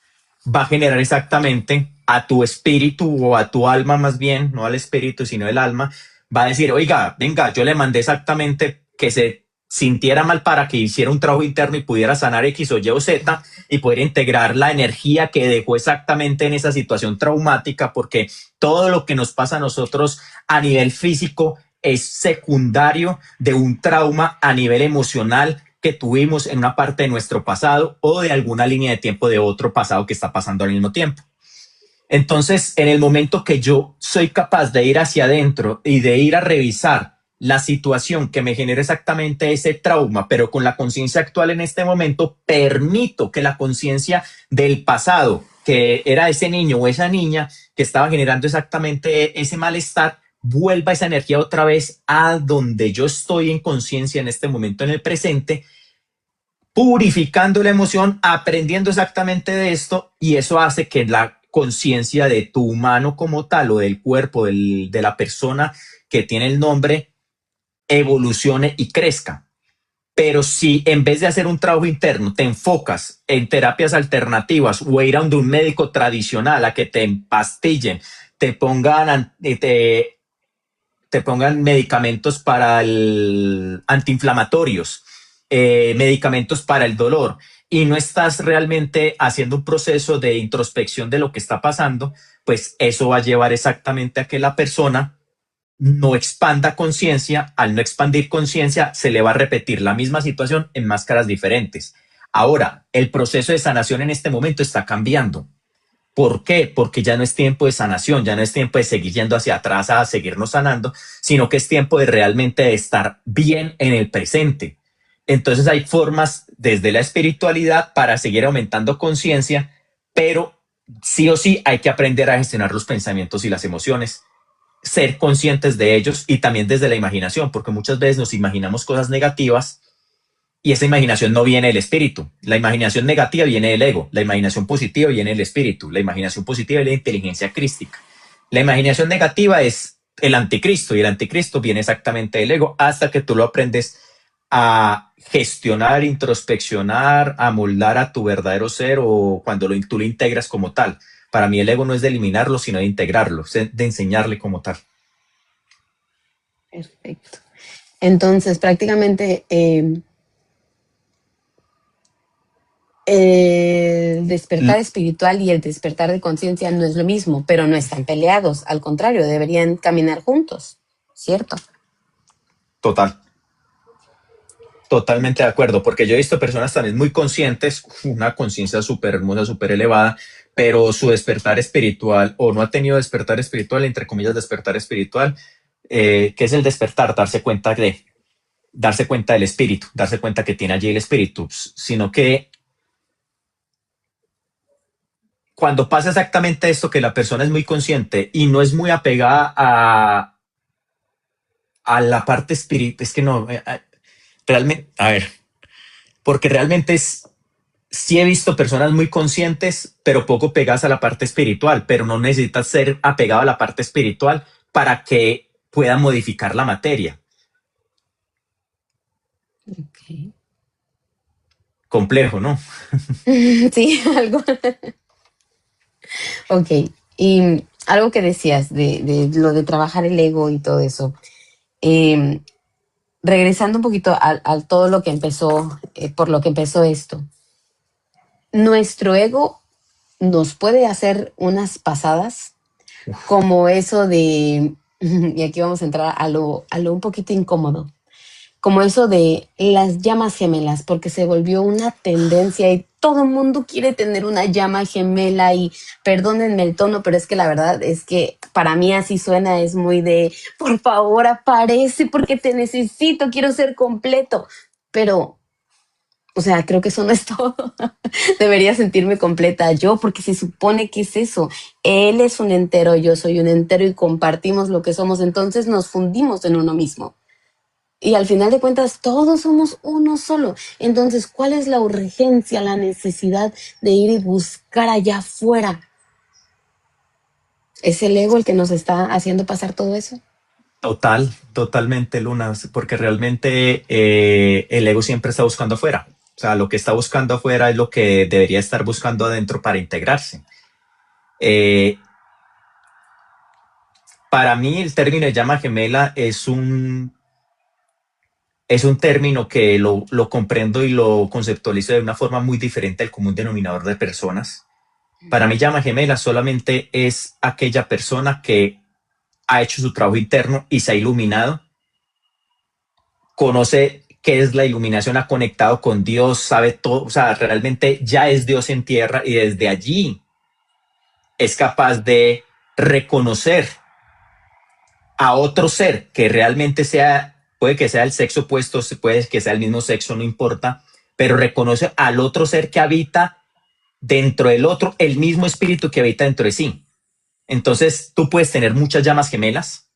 va a generar exactamente a tu espíritu o a tu alma más bien, no al espíritu, sino el alma, va a decir, oiga, venga, yo le mandé exactamente que se sintiera mal para que hiciera un trabajo interno y pudiera sanar X o Y o Z y poder integrar la energía que dejó exactamente en esa situación traumática, porque todo lo que nos pasa a nosotros a nivel físico es secundario de un trauma a nivel emocional que tuvimos en una parte de nuestro pasado o de alguna línea de tiempo de otro pasado que está pasando al mismo tiempo. Entonces, en el momento que yo soy capaz de ir hacia adentro y de ir a revisar la situación que me genera exactamente ese trauma, pero con la conciencia actual en este momento, permito que la conciencia del pasado, que era ese niño o esa niña que estaba generando exactamente ese malestar, vuelva esa energía otra vez a donde yo estoy en conciencia en este momento, en el presente, purificando la emoción, aprendiendo exactamente de esto, y eso hace que la conciencia de tu humano como tal o del cuerpo de la persona que tiene el nombre evolucione y crezca. Pero si en vez de hacer un trabajo interno te enfocas en terapias alternativas o ir a donde un médico tradicional a que te empastillen, te pongan, te pongan medicamentos para el antiinflamatorios, medicamentos para el dolor, y no estás realmente haciendo un proceso de introspección de lo que está pasando, pues eso va a llevar exactamente a que la persona no expanda conciencia. Al no expandir conciencia, se le va a repetir la misma situación en máscaras diferentes. Ahora, el proceso de sanación en este momento está cambiando. ¿Por qué? Porque ya no es tiempo de sanación, ya no es tiempo de seguir yendo hacia atrás a seguirnos sanando, sino que es tiempo de realmente estar bien en el presente. Entonces hay formas desde la espiritualidad para seguir aumentando conciencia, pero sí o sí hay que aprender a gestionar los pensamientos y las emociones, ser conscientes de ellos, y también desde la imaginación, porque muchas veces nos imaginamos cosas negativas y esa imaginación no viene del espíritu. La imaginación negativa viene del ego, la imaginación positiva viene del espíritu, la imaginación positiva es la inteligencia crística. La imaginación negativa es el anticristo, y el anticristo viene exactamente del ego, hasta que tú lo aprendes a gestionar, introspeccionar, a moldar a tu verdadero ser, o cuando tú lo integras como tal. Para mí el ego no es de eliminarlo, sino de integrarlo, de enseñarle como tal. Perfecto. Entonces, prácticamente el despertar espiritual y el despertar de conciencia no es lo mismo, pero no están peleados. Al contrario, deberían caminar juntos, ¿cierto? Total. Totalmente de acuerdo, porque yo he visto personas también muy conscientes, una conciencia súper hermosa, súper elevada, pero su despertar espiritual, o no ha tenido despertar espiritual, entre comillas, despertar espiritual, que es el despertar, darse cuenta del espíritu, darse cuenta que tiene allí el espíritu, sino que cuando pasa exactamente esto, que la persona es muy consciente y no es muy apegada a la parte espiritual, es que no, realmente, a ver, porque realmente es, sí he visto personas muy conscientes, pero poco pegadas a la parte espiritual, pero no necesitas ser apegado a la parte espiritual para que pueda modificar la materia. Okay. Complejo, ¿no? Sí, algo. Ok. Y algo que decías de lo de trabajar el ego y todo eso. Eh, Regresando un poquito a todo lo que empezó, por lo que empezó esto. Nuestro ego nos puede hacer unas pasadas, como eso de, y aquí vamos a entrar a lo un poquito incómodo, como eso de las llamas gemelas, porque se volvió una tendencia y todo el mundo quiere tener una llama gemela, y perdónenme el tono, pero es que la verdad es que para mí así suena, es muy de, por favor aparece porque te necesito, quiero ser completo, pero, o sea, creo que eso no es todo. Debería sentirme completa yo, porque se supone que es eso. Él es un entero, yo soy un entero y compartimos lo que somos, entonces nos fundimos en uno mismo. Y al final de cuentas, todos somos uno solo. Entonces, ¿cuál es la urgencia, la necesidad de ir y buscar allá afuera? ¿Es el ego el que nos está haciendo pasar todo eso? Totalmente, Luna, porque realmente el ego siempre está buscando afuera. O sea, lo que está buscando afuera es lo que debería estar buscando adentro para integrarse. Eh, para mí el término de llama gemela es un término que lo comprendo y lo conceptualizo de una forma muy diferente al común denominador de personas. Para mí llama gemela solamente es aquella persona que ha hecho su trabajo interno y se ha iluminado, conoce qué es la iluminación, ha conectado con Dios, sabe todo, o sea, realmente ya es Dios en tierra, y desde allí es capaz de reconocer a otro ser que realmente sea, puede que sea el sexo opuesto, puede que sea el mismo sexo, no importa, pero reconoce al otro ser que habita dentro del otro, el mismo espíritu que habita dentro de sí. Entonces tú puedes tener muchas llamas gemelas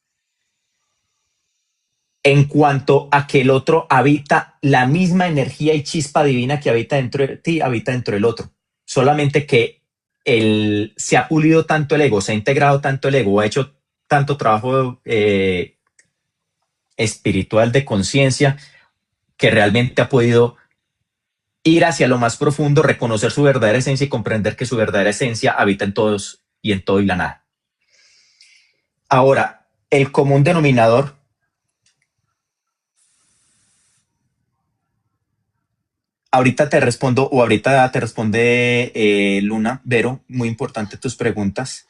en cuanto a que el otro habita la misma energía y chispa divina que habita dentro de ti, habita dentro del otro. Solamente que se ha pulido tanto el ego, se ha integrado tanto el ego, ha hecho tanto trabajo espiritual de conciencia que realmente ha podido ir hacia lo más profundo, reconocer su verdadera esencia y comprender que su verdadera esencia habita en todos y en todo y la nada. Ahora, el común denominador, ahorita te respondo o ahorita te responde Luna, Vero, muy importante tus preguntas.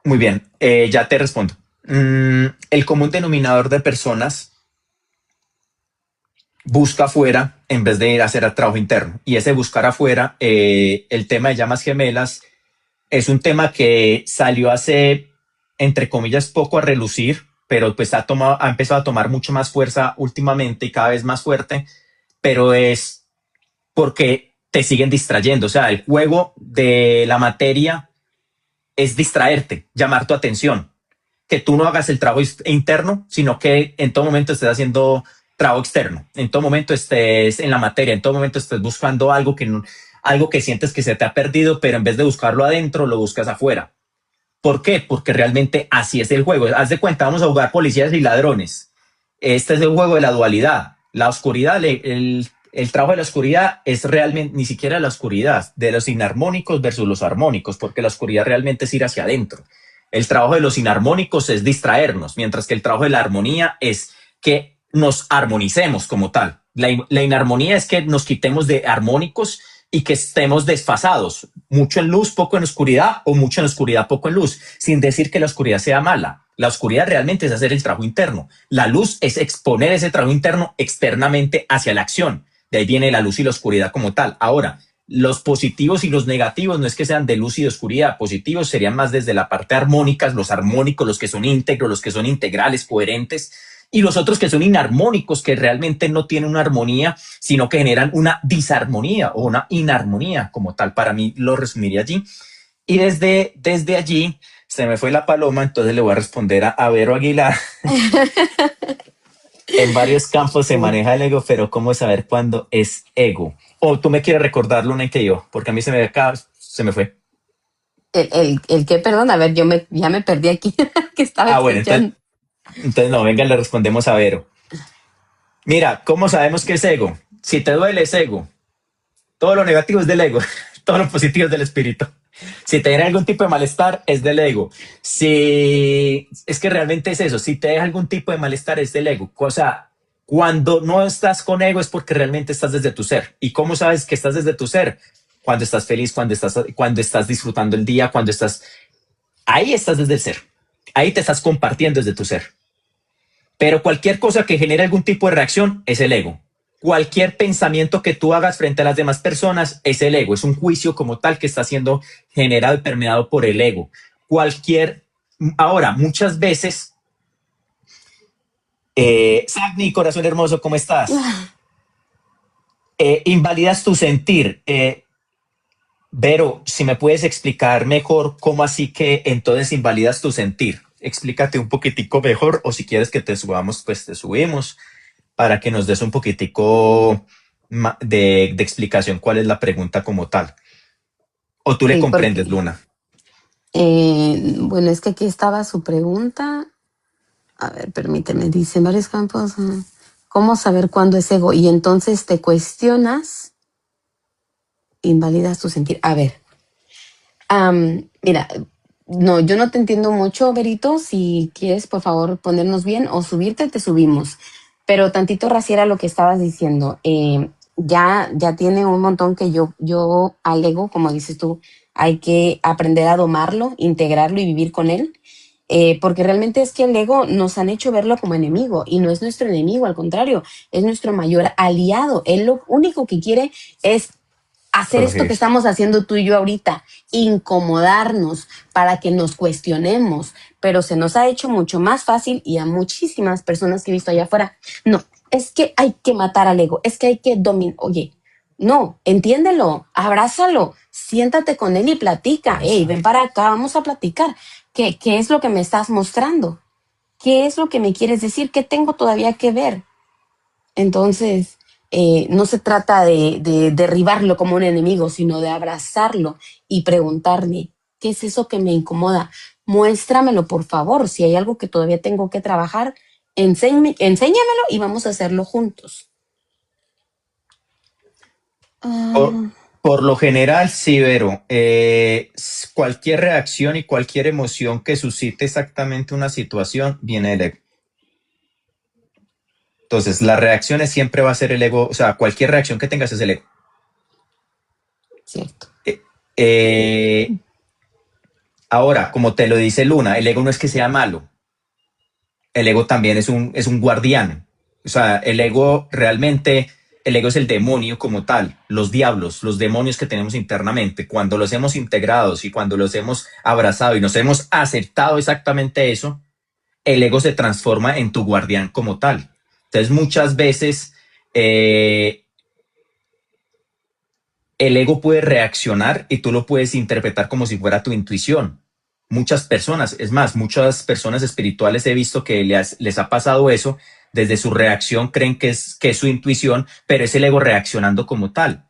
Muy bien, ya te respondo. El común denominador de personas busca afuera en vez de ir a hacer el trabajo interno. Y ese buscar afuera, el tema de llamas gemelas, es un tema que salió hace, entre comillas, poco a relucir, pero pues ha empezado a tomar mucho más fuerza últimamente y cada vez más fuerte, pero es porque te siguen distrayendo. O sea, el juego de la materia es distraerte, llamar tu atención, que tú no hagas el trabajo interno, sino que en todo momento estés haciendo trabajo externo, en todo momento estés en la materia, en todo momento estés buscando algo que, algo que sientes que se te ha perdido, pero en vez de buscarlo adentro, lo buscas afuera. ¿Por qué? Porque realmente así es el juego. Haz de cuenta, vamos a jugar policías y ladrones. Este es el juego de la dualidad. La oscuridad, el trabajo de la oscuridad es realmente ni siquiera la oscuridad, de los inarmónicos versus los armónicos, porque la oscuridad realmente es ir hacia adentro. El trabajo de los inarmónicos es distraernos, mientras que el trabajo de la armonía es que nos armonicemos como tal. La inarmonía es que nos quitemos de armónicos y que estemos desfasados, mucho en luz, poco en oscuridad, o mucho en oscuridad, poco en luz, sin decir que la oscuridad sea mala. La oscuridad realmente es hacer el trabajo interno. La luz es exponer ese trabajo interno externamente hacia la acción. De ahí viene la luz y la oscuridad como tal. Ahora, los positivos y los negativos no es que sean de luz y de oscuridad. Positivos serían más desde la parte armónica, los armónicos, los que son íntegros, los que son integrales, coherentes, y los otros que son inarmónicos, que realmente no tienen una armonía, sino que generan una disarmonía o una inarmonía como tal. Para mí lo resumiría allí. Y desde allí se me fue la paloma, entonces le voy a responder a Vero Aguilar. En varios campos se maneja el ego, pero ¿cómo saber cuándo es ego? O tú me quieres recordar, Luna, y que yo, porque a mí se me fue. El qué, perdón, a ver, ya me perdí aquí, que estaba Ah, bueno, entonces, escuchando. entonces no, venga, le respondemos a Vero. Mira, ¿cómo sabemos que es ego? Si te duele es ego. Todo lo negativo es del ego. Todo lo positivo es del espíritu. Si te genera algún tipo de malestar, es del ego. Si es que realmente es eso, si te deja algún tipo de malestar, es del ego. O sea, cuando no estás con ego es porque realmente estás desde tu ser. ¿Y cómo sabes que estás desde tu ser? Cuando estás feliz, cuando estás disfrutando el día, cuando estás... Ahí estás desde el ser. Ahí te estás compartiendo desde tu ser. Pero cualquier cosa que genere algún tipo de reacción es el ego. Cualquier pensamiento que tú hagas frente a las demás personas es el ego, es un juicio como tal que está siendo generado y permeado por el ego. Ahora, muchas veces, Sagni, corazón hermoso, ¿cómo estás? Invalidas tu sentir. Vero, si me puedes explicar mejor cómo así que entonces invalidas tu sentir. Explícate un poquitico mejor o si quieres que te subamos, pues te subimos para que nos des un poquitico de explicación cuál es la pregunta como tal. O tú le Sí, comprendes, porque, Luna. bueno, es que aquí estaba su pregunta. A ver, permíteme, dice en varios campos, ¿cómo saber cuándo es ego? Y entonces te cuestionas, invalidas tu sentir. A ver, mira, no, yo no te entiendo mucho, Berito. Si quieres, por favor, ponernos bien o subirte, te subimos. Pero tantito raciera lo que estabas diciendo. Ya tiene un montón que yo alego, como dices tú, hay que aprender a domarlo, integrarlo y vivir con él. Porque realmente es que el ego nos han hecho verlo como enemigo y no es nuestro enemigo, al contrario, es nuestro mayor aliado. Él lo único que quiere es hacer esto que Corregir. estamos haciendo tú y yo ahorita, incomodarnos para que nos cuestionemos, pero se nos ha hecho mucho más fácil y a muchísimas personas que he visto allá afuera, no, es que hay que matar al ego, es que hay que dominar, oye, no, entiéndelo, abrázalo, siéntate con él y platica. Hey, ven para acá, vamos a platicar. ¿Qué es lo que me estás mostrando? ¿Qué es lo que me quieres decir? ¿Qué tengo todavía que ver? Entonces, no se trata de derribarlo como un enemigo, sino de abrazarlo y preguntarle, ¿qué es eso que me incomoda? Muéstramelo, por favor. Si hay algo que todavía tengo que trabajar, enséñamelo y vamos a hacerlo juntos. Por, Ah, por lo general, sí, Vero, cualquier reacción y cualquier emoción que suscite exactamente una situación viene del ego. Entonces, las reacciones siempre va a ser el ego, o sea, cualquier reacción que tengas es el ego. cierto. Eh, eh, Ahora, como te lo dice Luna, el ego no es que sea malo, el ego también es un guardián. O sea, el ego realmente, el ego es el demonio como tal, los diablos, los demonios que tenemos internamente. Cuando los hemos integrados y cuando los hemos abrazado y nos hemos aceptado exactamente eso, el ego se transforma en tu guardián como tal. Entonces, muchas veces el ego puede reaccionar y tú lo puedes interpretar como si fuera tu intuición. Muchas personas, es más, muchas personas espirituales he visto que les ha pasado eso, desde su reacción creen que es su intuición, pero es el ego reaccionando como tal.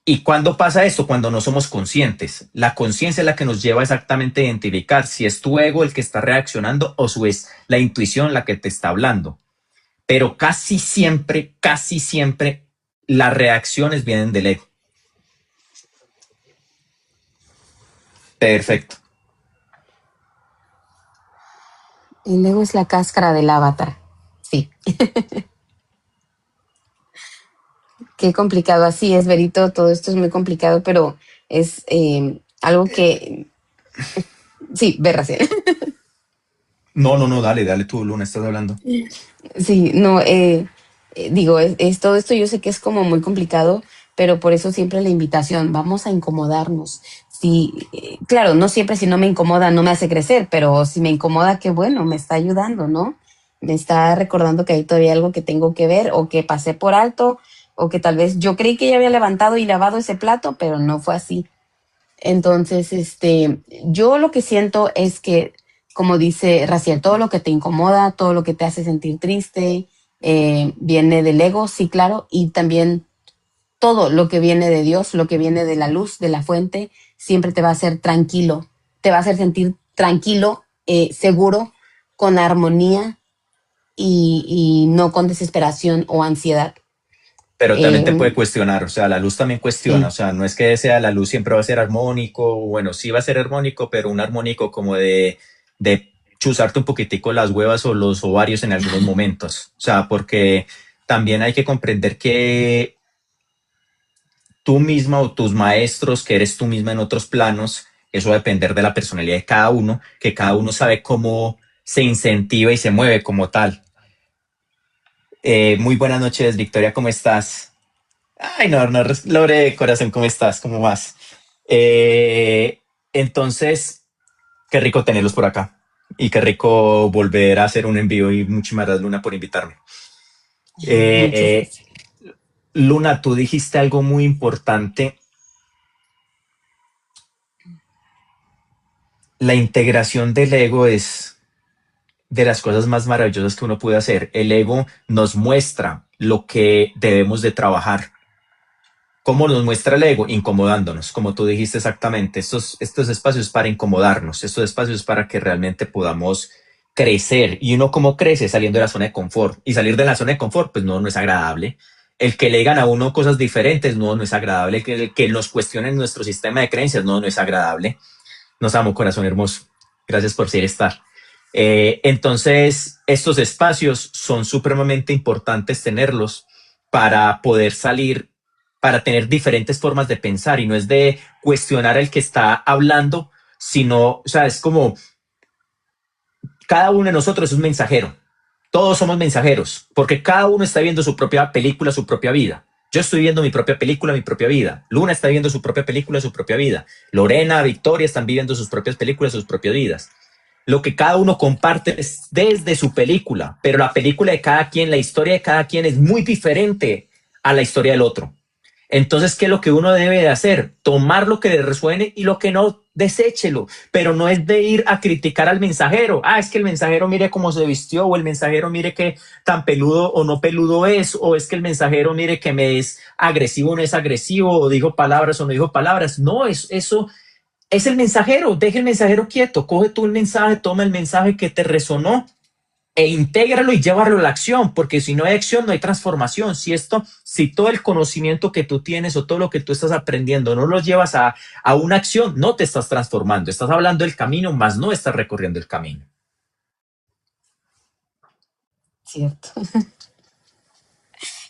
¿Y cuándo pasa esto? Cuando no somos conscientes. La conciencia es la que nos lleva exactamente a identificar si es tu ego el que está reaccionando o si es la intuición la que te está hablando. Pero casi siempre, las reacciones vienen del ego. Perfecto. El ego es la cáscara del avatar. Sí, qué complicado. Así es, Verito, todo esto es muy complicado, pero es algo que, sí, ve, Raciel. No, no, no, dale, dale tú, Luna, estás hablando. Sí, no, digo, todo esto yo sé que es como muy complicado, pero por eso siempre la invitación, vamos a incomodarnos. Sí, claro, no siempre si no me incomoda no me hace crecer, pero si me incomoda, qué bueno, me está ayudando, ¿no? Me está recordando que hay todavía algo que tengo que ver o que pasé por alto o que tal vez yo creí que ya había levantado y lavado ese plato, pero no fue así. Entonces, yo lo que siento es que, como dice Raciel, todo lo que te incomoda, todo lo que te hace sentir triste, viene del ego, sí, claro, y también todo lo que viene de Dios, lo que viene de la luz, de la fuente, siempre te va a hacer tranquilo, te va a hacer sentir tranquilo, seguro, con armonía y no con desesperación o ansiedad. Pero también te puede Eh, cuestionar, o sea, la luz también cuestiona, o sí, sea, no es que sea la luz siempre va a ser armónico, bueno, sí va a ser armónico, pero un armónico como de chuzarte un poquitico las huevas o los ovarios en algunos momentos, o sea, porque también hay que comprender que tú misma o tus maestros, que eres tú misma en otros planos, eso va a depender de la personalidad de cada uno, que cada uno sabe cómo se incentiva y se mueve como tal. Muy buenas noches, Victoria, ¿cómo estás? Ay, no, no, Lore, corazón, ¿cómo estás? ¿Cómo vas? Entonces, qué rico tenerlos por acá. Y qué rico volver a hacer un envío y muchísimas gracias, Luna, por invitarme. muchas Eh, gracias. Luna, tú dijiste algo muy importante. La integración del ego es de las cosas más maravillosas que uno puede hacer. El ego nos muestra lo que debemos de trabajar. ¿Cómo nos muestra el ego? Incomodándonos, como tú dijiste exactamente. Estos espacios para incomodarnos, estos espacios para que realmente podamos crecer. ¿Y uno cómo crece? Saliendo de la zona de confort. Y salir de la zona de confort, pues no, no es agradable. El que le digan a uno cosas diferentes, no, no es agradable. Que nos cuestionen nuestro sistema de creencias, no, no es agradable. Nos amo, corazón hermoso. Gracias por ser estar. Entonces, estos espacios son supremamente importantes tenerlos para poder salir, para tener diferentes formas de pensar y no es de cuestionar al que está hablando, sino, o sea, es como cada uno de nosotros es un mensajero. Todos somos mensajeros, porque cada uno está viendo su propia película, su propia vida. Yo estoy viendo mi propia película, mi propia vida. Luna está viendo su propia película, su propia vida. Lorena, Victoria están viviendo sus propias películas, sus propias vidas. Lo que cada uno comparte es desde su película, pero la película de cada quien, la historia de cada quien es muy diferente a la historia del otro. Entonces, ¿qué es lo que uno debe de hacer? Tomar lo que le resuene y lo que no, deséchelo. Pero no es de ir a criticar al mensajero. Ah, es que el mensajero mire cómo se vistió, o el mensajero mire qué tan peludo o no peludo es, o es que el mensajero mire que me es agresivo o no es agresivo, o dijo palabras o no dijo palabras. No, eso es el mensajero. Deja el mensajero quieto. Coge tú el mensaje, toma el mensaje que te resonó e intégralo y llévalo a la acción, porque si no hay acción, no hay transformación. Si todo el conocimiento que tú tienes o todo lo que tú estás aprendiendo no lo llevas a una acción, no te estás transformando. Estás hablando del camino, más no estás recorriendo el camino. Cierto.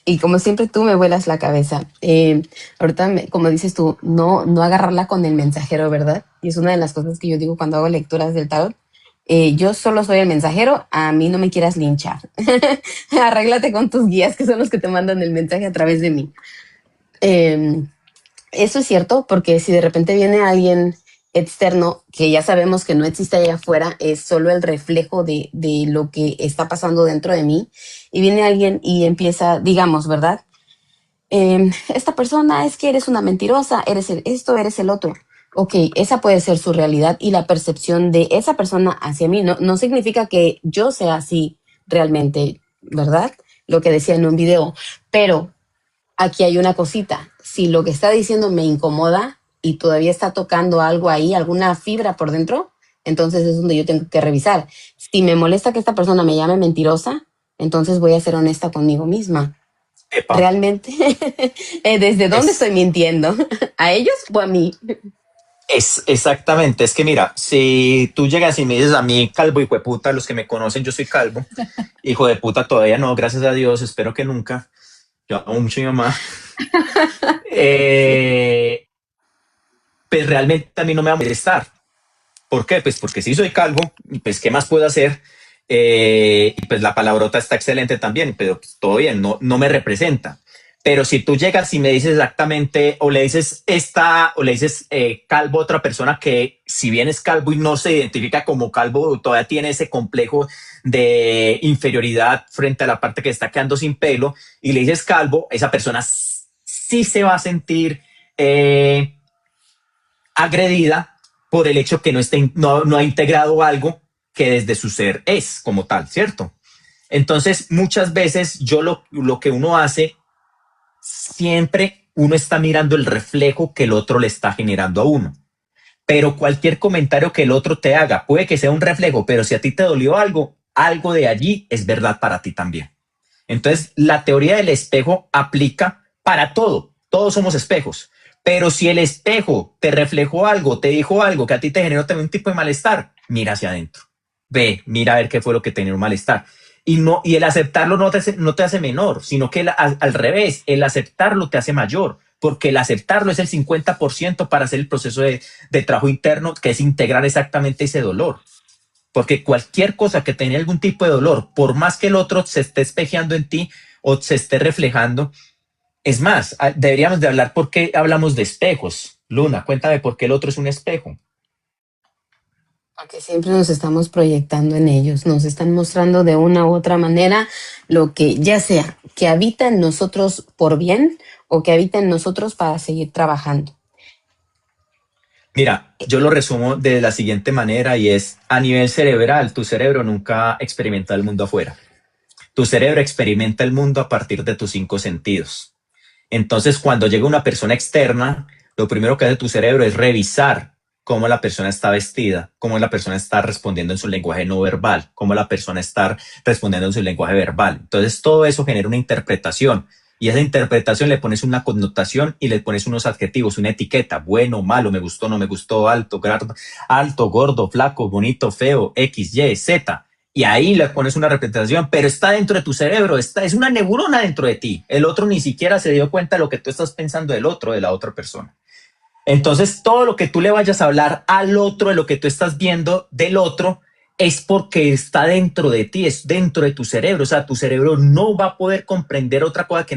Y como siempre tú me vuelas la cabeza. Ahorita, como dices tú, no agarrarla con el mensajero, ¿verdad? Y es una de las cosas que yo digo cuando hago lecturas del tarot. Yo solo soy el mensajero, a mí no me quieras linchar. Arréglate con tus guías, que son los que te mandan el mensaje a través de mí. Eh, Eso es cierto, porque si de repente viene alguien externo que ya sabemos que no existe allá afuera, es solo el reflejo de lo que está pasando dentro de mí, y viene alguien y empieza, digamos, ¿verdad? Esta persona es que eres una mentirosa, eres esto, eres el otro. Ok, esa puede ser su realidad y la percepción de esa persona hacia mí. No significa que yo sea así realmente, ¿verdad? Lo que decía en un video. Pero aquí hay una cosita. Si lo que está diciendo me incomoda y todavía está tocando algo ahí, alguna fibra por dentro, entonces es donde yo tengo que revisar. Si me molesta que esta persona me llame mentirosa, entonces voy a ser honesta conmigo misma. Epa, Realmente, ¿desde dónde estoy es, mintiendo? ¿A ellos o a mí? es exactamente. Es que mira, si tú llegas y me dices a mí, calvo, hijo de puta, los que me conocen, yo soy calvo. Hijo de puta, todavía no, gracias a Dios, espero que nunca. Yo amo mucho a mi mamá. Eh, pues realmente a mí no me va a molestar. ¿Por qué? Pues porque sí soy calvo, y pues ¿qué más puedo hacer? Y pues la palabrota está excelente también, pero pues, todo bien, no me representa. Pero si tú llegas y me dices exactamente, o le dices o le dices calvo a otra persona que si bien es calvo y no se identifica como calvo, todavía tiene ese complejo de inferioridad frente a la parte que está quedando sin pelo, y le dices calvo, esa persona sí se va a sentir eh, agredida por el hecho que no ha integrado algo que desde su ser es como tal, ¿cierto? Entonces, muchas veces lo que uno hace, siempre uno está mirando el reflejo que el otro le está generando a uno. Pero cualquier comentario que el otro te haga puede que sea un reflejo, pero si a ti te dolió algo, algo de allí es verdad para ti también. Entonces, la teoría del espejo aplica para todo. Todos somos espejos. Pero si el espejo te reflejó algo, te dijo algo que a ti te generó también un tipo de malestar, mira hacia adentro. Ve, mira a ver qué fue lo que te generó malestar. Y el aceptarlo no te hace menor, sino que al revés, el aceptarlo te hace mayor, porque el aceptarlo es el 50% para hacer el proceso de trabajo interno, que es integrar exactamente ese dolor. Porque cualquier cosa que tenga algún tipo de dolor, por más que el otro se esté espejeando en ti o se esté reflejando, es más, deberíamos de hablar por qué hablamos de espejos. Luna, cuéntame por qué el otro es un espejo. Porque siempre nos estamos proyectando en ellos, nos están mostrando de una u otra manera lo que ya sea que habita en nosotros por bien o que habita en nosotros para seguir trabajando. Mira, yo lo resumo de la siguiente manera y es, a nivel cerebral, tu cerebro nunca experimenta el mundo afuera. Tu cerebro experimenta el mundo a partir de tus cinco sentidos. Entonces, cuando llega una persona externa, lo primero que hace tu cerebro es revisar cómo la persona está vestida, cómo la persona está respondiendo en su lenguaje no verbal, cómo la persona está respondiendo en su lenguaje verbal. Entonces, todo eso genera una interpretación. Y esa interpretación le pones una connotación y le pones unos adjetivos, una etiqueta, bueno, malo, me gustó, no me gustó, alto, gordo, flaco, bonito, feo, X, Y, Z. Y ahí le pones una representación, pero está dentro de tu cerebro, es una neurona dentro de ti. El otro ni siquiera se dio cuenta de lo que tú estás pensando del otro, de la otra persona. Entonces, todo lo que tú le vayas a hablar al otro, de lo que tú estás viendo del otro, es porque está dentro de ti, es dentro de tu cerebro. O sea, tu cerebro no va a poder comprender otra cosa que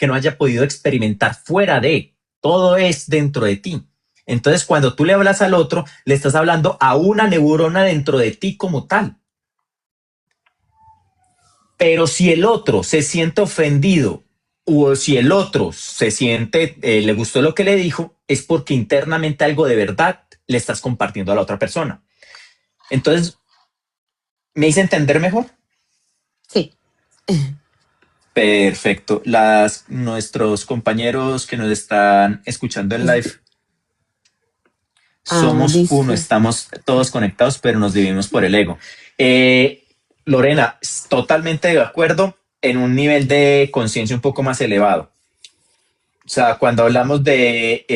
no haya podido experimentar fuera de. Todo es dentro de ti. Entonces, cuando tú le hablas al otro, le estás hablando a una neurona dentro de ti como tal. Pero si el otro se siente ofendido o si el otro se siente, le gustó lo que le dijo, es porque internamente algo de verdad le estás compartiendo a la otra persona. Entonces, ¿me hice entender mejor? Sí. Perfecto. Nuestros compañeros que nos están escuchando en live, somos uno, Dice, estamos todos conectados, pero nos dividimos por el ego. Eh, Lorena, totalmente de acuerdo en un nivel de conciencia un poco más elevado. O sea, cuando hablamos de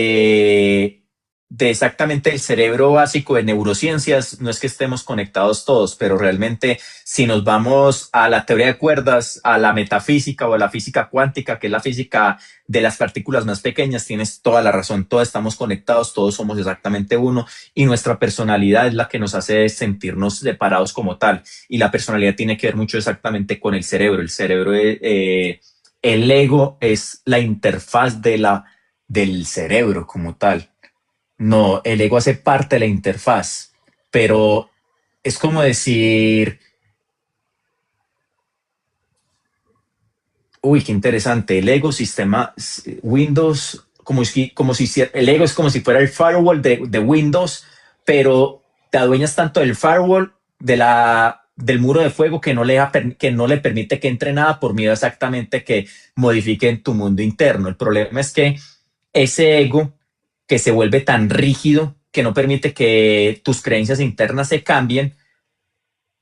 exactamente el cerebro básico de neurociencias, no es que estemos conectados todos, pero realmente si nos vamos a la teoría de cuerdas, a la metafísica o a la física cuántica, que es la física de las partículas más pequeñas, tienes toda la razón, todos estamos conectados, todos somos exactamente uno y nuestra personalidad es la que nos hace sentirnos separados como tal. Y la personalidad tiene que ver mucho exactamente con el cerebro. El cerebro el ego es la interfaz del cerebro como tal. No, el ego hace parte de la interfaz, pero es como decir, uy, qué interesante, el ego sistema Windows, como si el ego es como si fuera el firewall de Windows, pero te adueñas tanto del firewall del muro de fuego que no le permite que entre nada por miedo exactamente que modifiquen tu mundo interno. El problema es que ese ego que se vuelve tan rígido que no permite que tus creencias internas se cambien,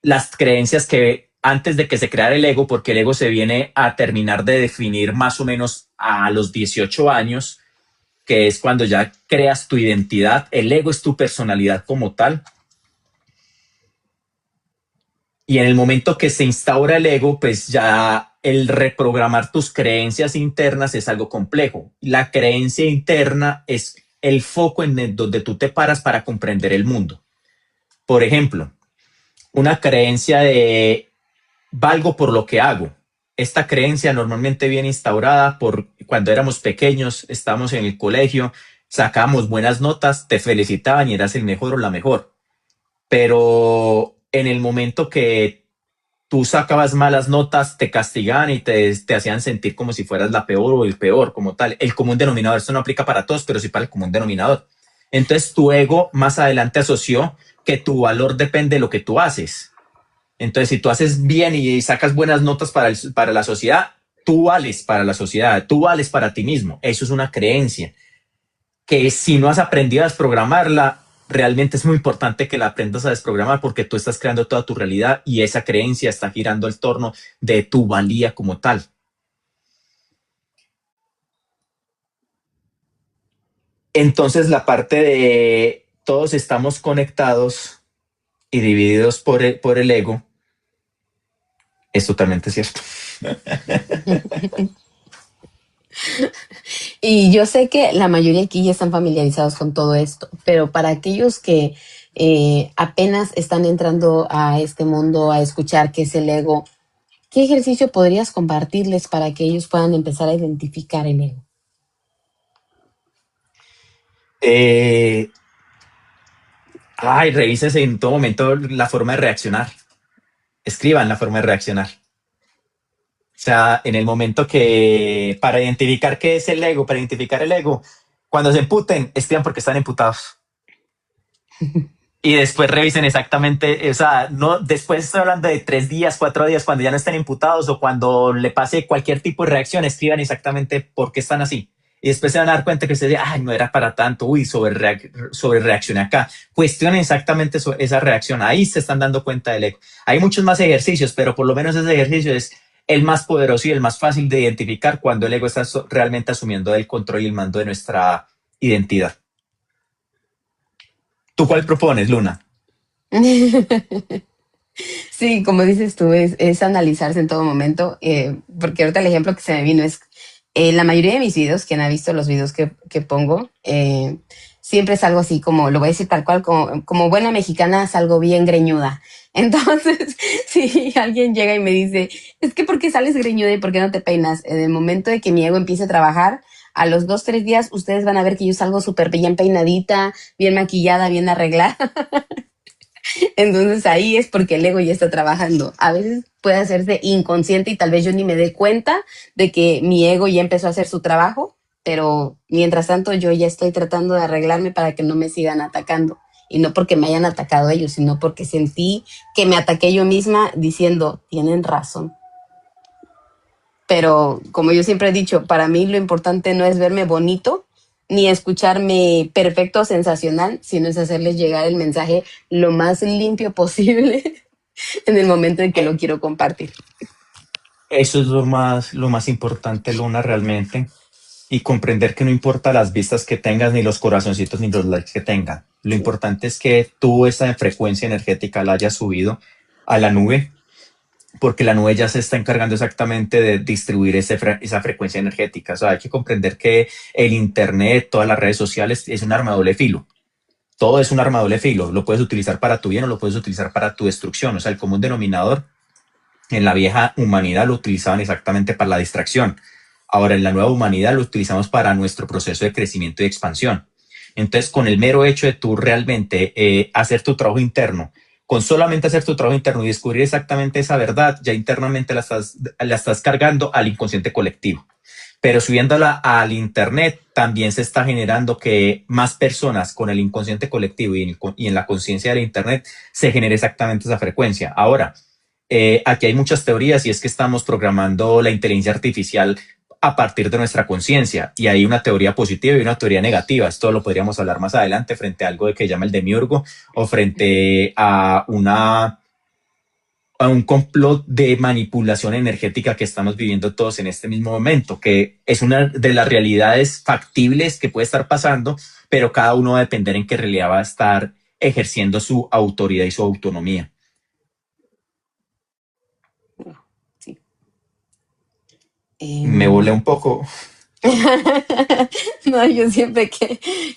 las creencias que antes de que se creara el ego, porque el ego se viene a terminar de definir más o menos a los 18 años, que es cuando ya creas tu identidad, el ego es tu personalidad como tal, y en el momento que se instaura el ego, pues ya el reprogramar tus creencias internas es algo complejo. La creencia interna es el foco donde tú te paras para comprender el mundo. Por ejemplo, una creencia de valgo por lo que hago. Esta creencia normalmente viene instaurada por cuando éramos pequeños, estábamos en el colegio, sacábamos buenas notas, te felicitaban y eras el mejor o la mejor. Pero en el momento que tú sacabas malas notas, te castigaban y te hacían sentir como si fueras la peor o el peor, como tal. El común denominador, esto no aplica para todos, pero sí para el común denominador. Entonces tu ego más adelante asoció que tu valor depende de lo que tú haces. Entonces, si tú haces bien y sacas buenas notas para la sociedad, tú vales para la sociedad, tú vales para ti mismo. Eso es una creencia que si no has aprendido a desprogramarla, realmente es muy importante que la aprendas a desprogramar porque tú estás creando toda tu realidad y esa creencia está girando el torno de tu valía como tal. Entonces, la parte de todos estamos conectados y divididos por el ego es totalmente cierto. y yo sé que la mayoría aquí ya están familiarizados con todo esto, pero para aquellos que apenas están entrando a este mundo a escuchar qué es el ego, ¿qué ejercicio podrías compartirles para que ellos puedan empezar a identificar el ego? Eh, Revises en todo momento la forma de reaccionar. Escriban la forma de reaccionar. O sea, en el momento que, para identificar qué es el ego, para identificar el ego, cuando se emputen, escriban porque están emputados. Y después revisen exactamente, o sea, no, después estoy hablando de 3 días, 4 días, cuando ya no estén imputados o cuando le pase cualquier tipo de reacción, escriban exactamente por qué están así. Y después se van a dar cuenta que ustedes ay, no era para tanto, uy, sobre reaccioné acá. Cuestionen exactamente esa reacción, ahí se están dando cuenta del ego. Hay muchos más ejercicios, pero por lo menos ese ejercicio es el más poderoso y el más fácil de identificar cuando el ego está realmente asumiendo el control y el mando de nuestra identidad. ¿Tú cuál propones, Luna? Sí, como dices tú, es analizarse en todo momento, porque ahorita el ejemplo que se me vino es, la mayoría de mis videos, quien ha visto los videos que pongo, siempre es algo así como, lo voy a decir tal cual, como buena mexicana, salgo bien greñuda. Entonces, si alguien llega y me dice, es que ¿por qué sales greñuda y por qué no te peinas? En el momento de que mi ego empiece a trabajar, a los 2, 3 días, ustedes van a ver que yo salgo súper bien peinadita, bien maquillada, bien arreglada. Entonces ahí es porque el ego ya está trabajando. A veces puede hacerse inconsciente y tal vez yo ni me dé cuenta de que mi ego ya empezó a hacer su trabajo, pero mientras tanto yo ya estoy tratando de arreglarme para que no me sigan atacando. Y no porque me hayan atacado ellos, sino porque sentí que me ataqué yo misma diciendo, tienen razón. Pero como yo siempre he dicho, para mí lo importante no es verme bonito ni escucharme perfecto o sensacional, sino es hacerles llegar el mensaje lo más limpio posible en el momento en que lo quiero compartir. Eso es lo más importante, Luna, realmente. Y comprender que no importa las vistas que tengas, ni los corazoncitos, ni los likes que tengan. Lo Sí. importante es que tú esa frecuencia energética la hayas subido a la nube, porque la nube ya se está encargando exactamente de distribuir esa frecuencia energética. O sea, hay que comprender que el Internet, todas las redes sociales, es un arma de doble filo. Todo es un arma de doble filo. Lo puedes utilizar para tu bien o lo puedes utilizar para tu destrucción. O sea, el común denominador en la vieja humanidad lo utilizaban exactamente para la distracción. Ahora en la nueva humanidad lo utilizamos para nuestro proceso de crecimiento y expansión. Entonces, con el mero hecho de tú realmente hacer tu trabajo interno, con solamente hacer tu trabajo interno y descubrir exactamente esa verdad, ya internamente la estás cargando al inconsciente colectivo. Pero subiéndola al Internet, también se está generando que más personas con el inconsciente colectivo y en la conciencia del Internet se genere exactamente esa frecuencia. Ahora, aquí hay muchas teorías y es que estamos programando la inteligencia artificial a partir de nuestra conciencia y hay una teoría positiva y una teoría negativa. Esto lo podríamos hablar más adelante frente a algo de que llama el demiurgo o frente a un complot de manipulación energética que estamos viviendo todos en este mismo momento, que es una de las realidades factibles que puede estar pasando, pero cada uno va a depender en qué realidad va a estar ejerciendo su autoridad y su autonomía. Sí. Me volé un poco. No, yo siempre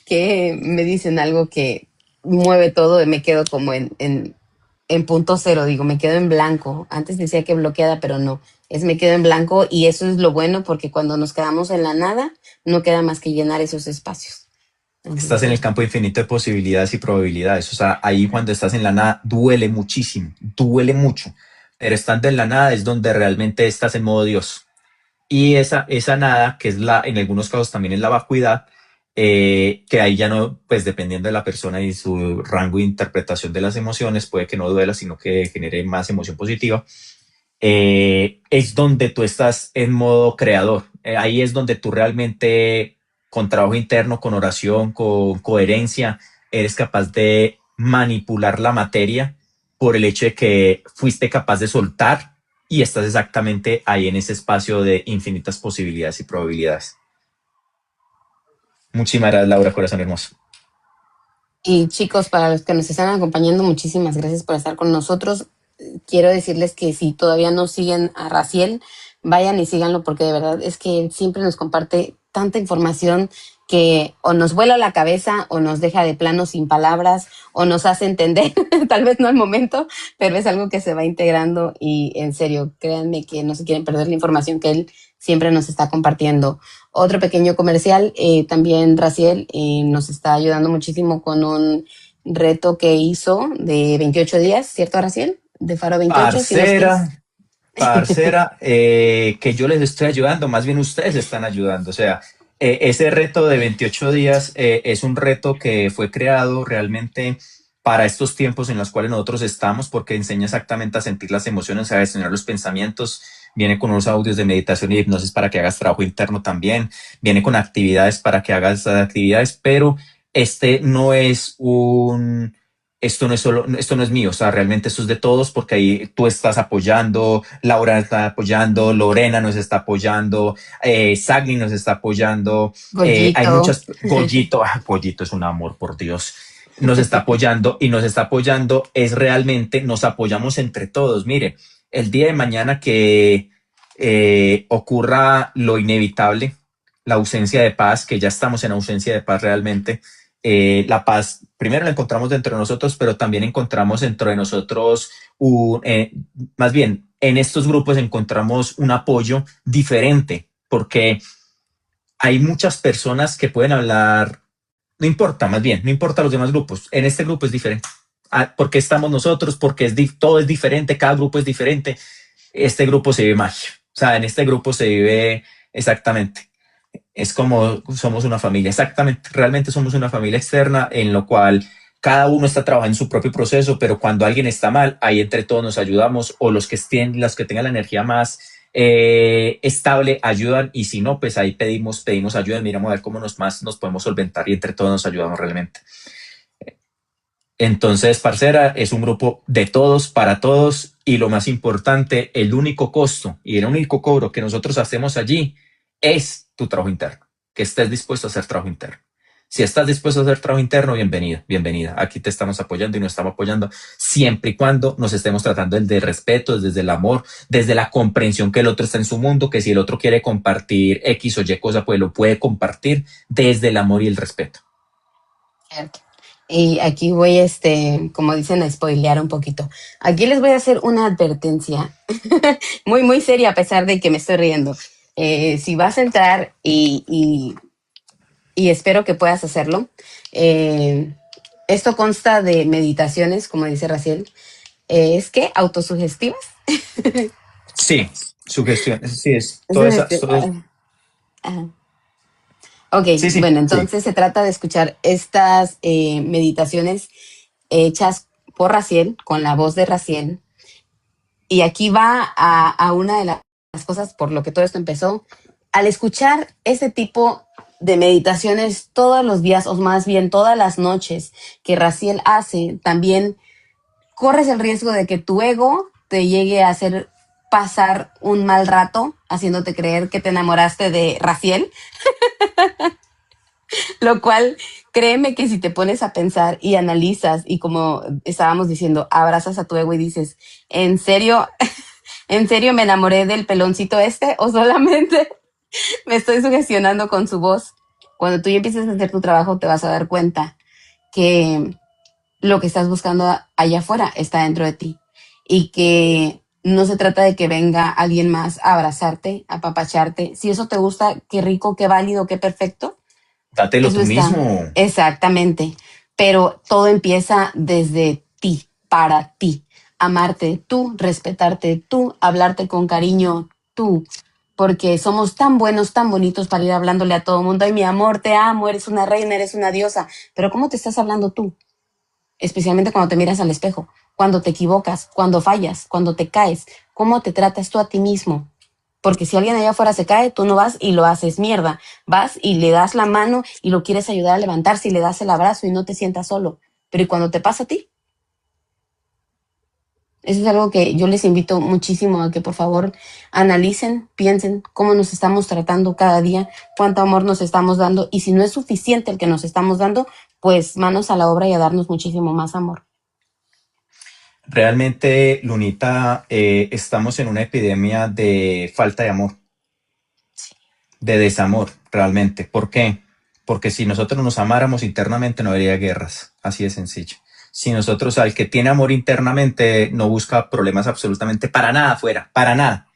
que me dicen algo que mueve todo, me quedo como en punto cero, digo, me quedo en blanco. Antes decía que bloqueada, pero no, es me quedo en blanco y eso es lo bueno porque cuando nos quedamos en la nada, no queda más que llenar esos espacios. Estás en el Entonces, campo infinito de posibilidades y probabilidades. O sea, ahí cuando estás en la nada duele muchísimo, duele mucho. Pero estando en la nada es donde realmente estás en modo Dios. Y esa nada, que es en algunos casos también es la vacuidad, que ahí ya no, pues dependiendo de la persona y su rango de interpretación de las emociones, puede que no duela, sino que genere más emoción positiva. Es donde tú estás en modo creador. Ahí es donde tú realmente, con trabajo interno, con oración, con coherencia, eres capaz de manipular la materia por el hecho de que fuiste capaz de soltar y estás exactamente ahí en ese espacio de infinitas posibilidades y probabilidades. Muchísimas gracias, Laura, corazón hermoso. y chicos, para los que nos están acompañando, muchísimas gracias por estar con nosotros. Quiero decirles que si todavía no siguen a Raciel, vayan y síganlo porque de verdad es que él siempre nos comparte tanta información que o nos vuela la cabeza o nos deja de plano sin palabras o nos hace entender, tal vez no al momento, pero es algo que se va integrando y en serio, créanme que no se quieren perder la información que él siempre nos está compartiendo. Otro pequeño comercial, también Raciel nos está ayudando muchísimo con un reto que hizo de 28 días, ¿cierto, Raciel? De Faro 28, si los quieres. Parcera, parcera, que yo les estoy ayudando, más bien ustedes están ayudando. O sea, ese reto de 28 días es un reto que fue creado realmente para estos tiempos en los cuales nosotros estamos, porque enseña exactamente a sentir las emociones, a gestionar los pensamientos. Viene con unos audios de meditación y hipnosis para que hagas trabajo interno también. Viene con actividades para que hagas esas actividades, pero este no es un esto no es mío, o sea, realmente esto es de todos porque ahí tú estás apoyando, Laura está apoyando, Lorena nos está apoyando, Sagni nos está apoyando, hay Goyito. muchas, Goyito, Goyito es un amor, por Dios, nos está apoyando y nos está apoyando, es realmente, nos apoyamos entre todos. Mire, el día de mañana que ocurra lo inevitable, la ausencia de paz, que ya estamos en ausencia de paz realmente, la paz primero la encontramos dentro de nosotros, pero también encontramos dentro de nosotros, más bien, en estos grupos encontramos un apoyo diferente, porque hay muchas personas que pueden hablar, no importa, más bien, no importa los demás grupos, en este grupo es diferente. ¿Por qué estamos nosotros? Porque todo es diferente, cada grupo es diferente. Este grupo se vive magia. O sea, en este grupo se vive exactamente. Es como somos una familia, exactamente. Realmente somos una familia externa en lo cual cada uno está trabajando en su propio proceso, pero cuando alguien está mal, ahí entre todos nos ayudamos o los que tengan la energía más estable ayudan y si no, pues ahí pedimos ayuda, miramos a ver cómo más nos podemos solventar y entre todos nos ayudamos realmente. Entonces, Parcera es un grupo de todos, para todos y lo más importante, el único costo y el único cobro que nosotros hacemos allí es tu trabajo interno, que estés dispuesto a hacer trabajo interno. Si estás dispuesto a hacer trabajo interno, bienvenido, bienvenida. Aquí te estamos apoyando y nos estamos apoyando siempre y cuando nos estemos tratando desde el respeto, desde el amor, desde la comprensión que el otro está en su mundo, que si el otro quiere compartir X o Y cosa, pues lo puede compartir desde el amor y el respeto. Cierto. Y aquí voy, como dicen, a spoilear un poquito. Aquí les voy a hacer una advertencia muy, muy seria, a pesar de que me estoy riendo. Si vas a entrar y espero que puedas hacerlo, esto consta de meditaciones, como dice Raciel. ¿Es que autosugestivas? Sí, sugestiones, sí, es todo eso. Ajá. Ok, Sí, sí, bueno, sí. entonces se trata de escuchar estas meditaciones hechas por Raciel, con la voz de Raciel. Y aquí va a una de las cosas por lo que todo esto empezó. Al escuchar ese tipo de meditaciones todos los días, o más bien todas las noches que Raciel hace, también corres el riesgo de que tu ego te llegue a hacer pasar un mal rato, haciéndote creer que te enamoraste de Raciel, lo cual, créeme que si te pones a pensar y analizas y como estábamos diciendo, abrazas a tu ego y dices, ¿en serio? ¿En serio me enamoré del peloncito este o solamente me estoy sugestionando con su voz? Cuando tú ya empieces a hacer tu trabajo te vas a dar cuenta que lo que estás buscando allá afuera está dentro de ti y que no se trata de que venga alguien más a abrazarte, a apapacharte. Si eso te gusta, qué rico, qué válido, qué perfecto. Dátelo Eso tú está, mismo. exactamente. Pero todo empieza desde ti, para ti. Amarte tú, respetarte tú, hablarte con cariño tú. Porque somos tan buenos, tan bonitos para ir hablándole a todo el mundo. Ay, mi amor, te amo, eres una reina, eres una diosa. Pero ¿cómo te estás hablando tú? Especialmente cuando te miras al espejo, cuando te equivocas, cuando fallas, cuando te caes. ¿Cómo te tratas tú a ti mismo? Porque si alguien allá afuera se cae, tú no vas y lo haces mierda. Vas y le das la mano y lo quieres ayudar a levantarse y le das el abrazo y no te sientas solo. Pero ¿y cuando te pasa a ti? Eso es algo que yo les invito muchísimo a que por favor analicen, piensen cómo nos estamos tratando cada día, cuánto amor nos estamos dando y si no es suficiente el que nos estamos dando, pues manos a la obra y a darnos muchísimo más amor. Realmente, Lunita, estamos en una epidemia de falta de amor, de desamor, realmente. ¿Por qué? Porque si nosotros nos amáramos internamente no habría guerras, así de sencillo. Si nosotros, al que tiene amor internamente, no busca problemas absolutamente para nada afuera, para nada.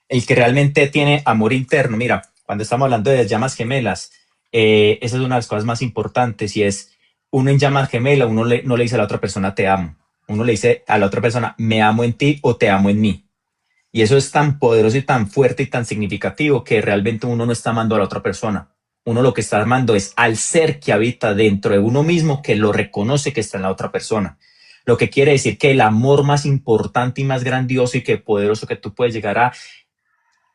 El que realmente tiene amor interno, mira, cuando estamos hablando de llamas gemelas, esa es una de las cosas más importantes y es, uno en llamas gemela, no le dice a la otra persona te amo, uno le dice a la otra persona me amo en ti o te amo en mí. Y eso es tan poderoso y tan fuerte y tan significativo que realmente uno no está amando a la otra persona. Uno lo que está amando es al ser que habita dentro de uno mismo que lo reconoce que está en la otra persona. Lo que quiere decir que el amor más importante y más grandioso y que poderoso que tú puedes llegar a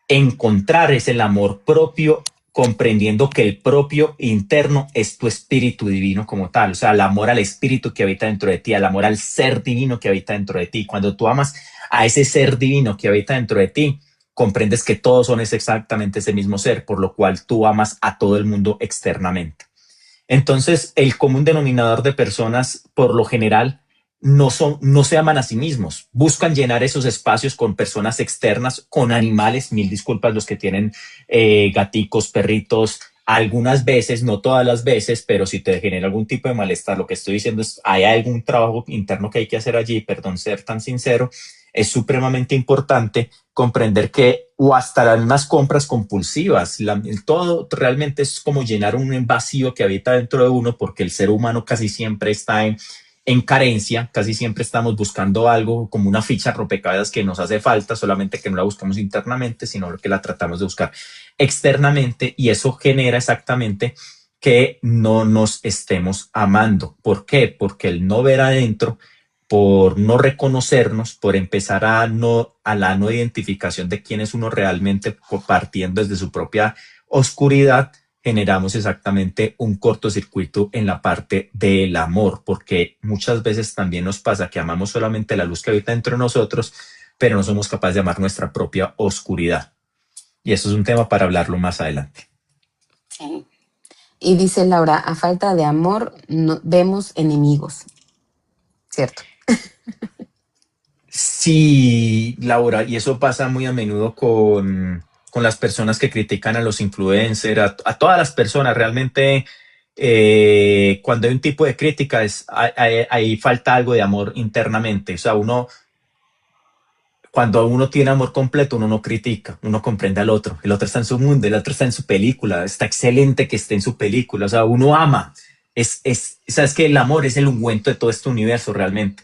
encontrar es el amor propio, comprendiendo que el propio interno es tu espíritu divino como tal, o sea, el amor al espíritu que habita dentro de ti, al amor al ser divino que habita dentro de ti. Cuando tú amas a ese ser divino que habita dentro de ti, comprendes que todos son exactamente ese mismo ser, por lo cual tú amas a todo el mundo externamente. Entonces, el común denominador de personas, por lo general, no se aman a sí mismos, buscan llenar esos espacios con personas externas, con animales, mil disculpas los que tienen gaticos, perritos, algunas veces, no todas las veces, pero si te genera algún tipo de malestar, lo que estoy diciendo es, hay algún trabajo interno que hay que hacer allí, perdón ser tan sincero, es supremamente importante comprender que o hasta las mismas compras compulsivas, todo realmente es como llenar un vacío que habita dentro de uno porque el ser humano casi siempre está en carencia, casi siempre estamos buscando algo como una ficha rompecabezas que nos hace falta, solamente que no la buscamos internamente, sino que la tratamos de buscar externamente y eso genera exactamente que no nos estemos amando. ¿Por qué? Porque el no ver adentro, por no reconocernos, por empezar a la no identificación de quién es uno realmente, partiendo desde su propia oscuridad, generamos exactamente un cortocircuito en la parte del amor, porque muchas veces también nos pasa que amamos solamente la luz que habita dentro de nosotros, pero no somos capaces de amar nuestra propia oscuridad. Y eso es un tema para hablarlo más adelante. Sí. Y dice Laura, a falta de amor vemos enemigos, ¿cierto? Sí, Laura, y eso pasa muy a menudo con las personas que critican a los influencers, a todas las personas. Realmente, cuando hay un tipo de crítica, hay falta algo de amor internamente. O sea, cuando uno tiene amor completo, uno no critica, uno comprende al otro. El otro está en su mundo, el otro está en su película. Está excelente que esté en su película. O sea, uno ama. Sabes que el amor es el ungüento de todo este universo realmente.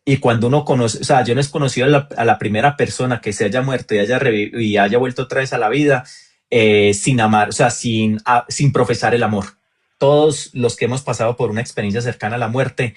Y cuando uno conoce, o sea, yo no he conocido a la primera persona que se haya muerto y haya vuelto otra vez a la vida sin amar, o sea, sin profesar el amor. Todos los que hemos pasado por una experiencia cercana a la muerte,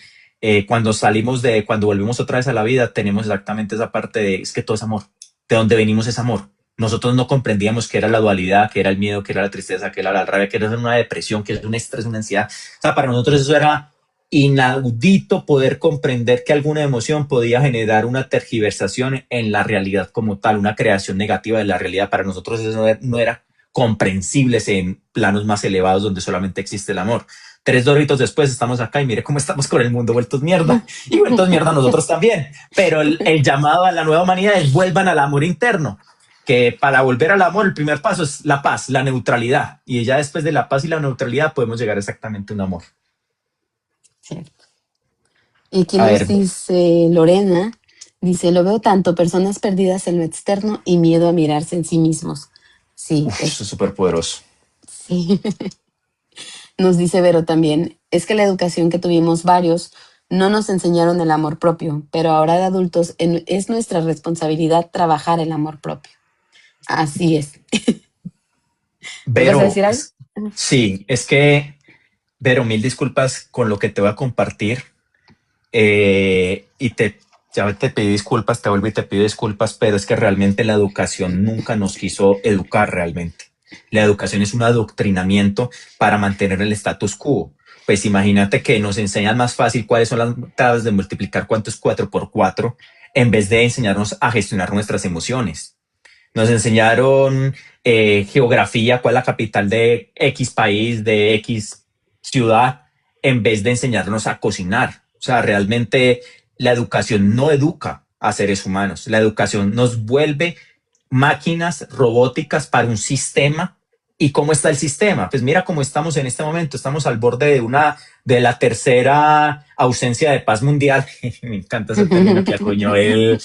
cuando volvemos otra vez a la vida, tenemos exactamente esa parte de, es que todo es amor. ¿De dónde venimos es amor? Nosotros no comprendíamos qué era la dualidad, qué era el miedo, qué era la tristeza, qué era la rabia, qué era una depresión, qué era un estrés, una ansiedad. O sea, para nosotros eso era inaudito poder comprender que alguna emoción podía generar una tergiversación en la realidad como tal, una creación negativa de la realidad. Para nosotros eso no era comprensible en planos más elevados donde solamente existe el amor. 3 doritos después estamos acá y mire cómo estamos con el mundo vueltos mierda y vueltos mierda nosotros también. Pero el llamado a la nueva humanidad es vuelvan al amor interno, que para volver al amor el primer paso es la paz, la neutralidad y ya después de la paz y la neutralidad podemos llegar exactamente a un amor. Cierto. Y aquí A nos ver, dice Lorena, dice, lo veo tanto, personas perdidas en lo externo y miedo a mirarse en sí mismos. Sí, eso es súper poderoso. sí. Nos dice Vero también, es que la educación que tuvimos varios no nos enseñaron el amor propio, pero ahora de adultos es nuestra responsabilidad trabajar el amor propio. Así es. ¿Me vas a Vero, decir algo? sí, es que, Vero, mil disculpas con lo que te voy a compartir. Y ya te pido disculpas, te vuelvo y te pido disculpas, pero es que realmente la educación nunca nos quiso educar realmente. La educación es un adoctrinamiento para mantener el status quo. Pues imagínate que nos enseñan más fácil cuáles son las tablas de multiplicar cuánto es 4 por 4 en vez de enseñarnos a gestionar nuestras emociones. Nos enseñaron geografía, cuál es la capital de X país, de X ciudad, en vez de enseñarnos a cocinar. O sea, realmente la educación no educa a seres humanos. La educación nos vuelve máquinas robóticas para un sistema. ¿Y cómo está el sistema? Pues mira cómo estamos en este momento. Estamos al borde de la tercera ausencia de paz mundial. Me encanta ese término que acuñó el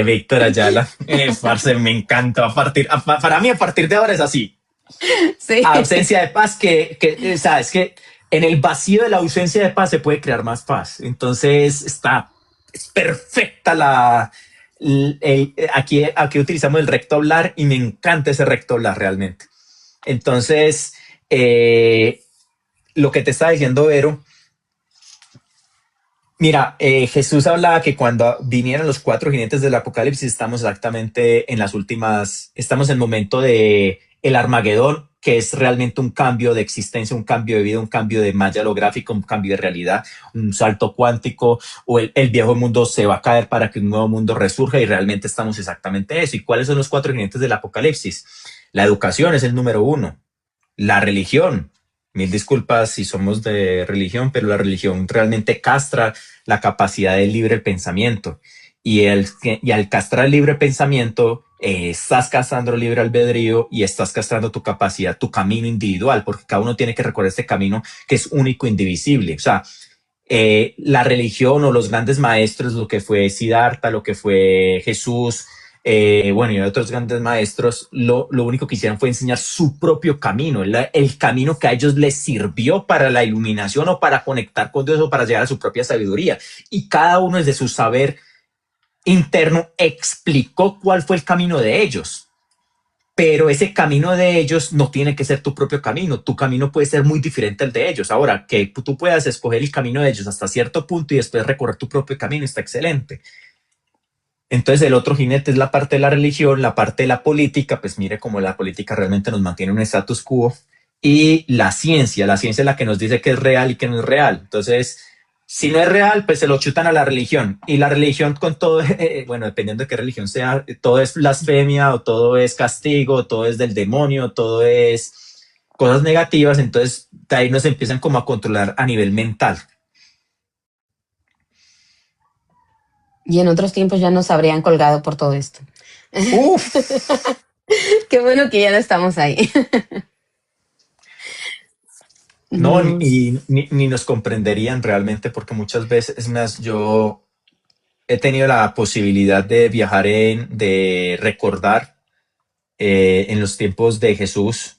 Víctor Ayala. Parce, me encanta. Para mí, a partir de ahora es así. Sí. Ausencia de paz sabes que en el vacío de la ausencia de paz se puede crear más paz. Entonces es perfecta aquí utilizamos el recto hablar y me encanta ese recto hablar realmente. Entonces, lo que te estaba diciendo, Vero, mira, Jesús hablaba que cuando vinieran los 4 jinetes del Apocalipsis, estamos exactamente en las últimas, estamos en el momento de el Armagedón, que es realmente un cambio de existencia, un cambio de vida, un cambio de malla holográfica, un cambio de realidad, un salto cuántico, o el viejo mundo se va a caer para que un nuevo mundo resurja y realmente estamos exactamente eso. ¿Y cuáles son los 4 jinetes del Apocalipsis? La educación es el número 1, la religión. Mil disculpas si somos de religión, pero la religión realmente castra la capacidad del libre pensamiento. Y al castrar el libre pensamiento, estás castrando el libre albedrío y estás castrando tu capacidad, tu camino individual, porque cada uno tiene que recorrer este camino que es único, indivisible. O sea, la religión o los grandes maestros, lo que fue Siddhartha, lo que fue Jesús, bueno, y otros grandes maestros, lo único que hicieron fue enseñar su propio camino, el camino que a ellos les sirvió para la iluminación o para conectar con Dios o para llegar a su propia sabiduría. Y cada uno desde su saber interno explicó cuál fue el camino de ellos. Pero ese camino de ellos no tiene que ser tu propio camino. Tu camino puede ser muy diferente al de ellos. Ahora, que tú puedas escoger el camino de ellos hasta cierto punto y después recorrer tu propio camino está excelente. Entonces el otro jinete es la parte de la religión, la parte de la política, pues mire cómo la política realmente nos mantiene un status quo, y la ciencia es la que nos dice que es real y que no es real. Entonces, si no es real, pues se lo chutan a la religión, y la religión con todo, bueno, dependiendo de qué religión sea, todo es blasfemia o todo es castigo, o todo es del demonio, todo es cosas negativas. Entonces de ahí nos empiezan como a controlar a nivel mental. Y en otros tiempos ya nos habrían colgado por todo esto. Uf, Qué bueno que ya no estamos ahí. no, Nos, ni nos comprenderían realmente, porque muchas veces, es más, yo he tenido la posibilidad de viajar, de recordar en los tiempos de Jesús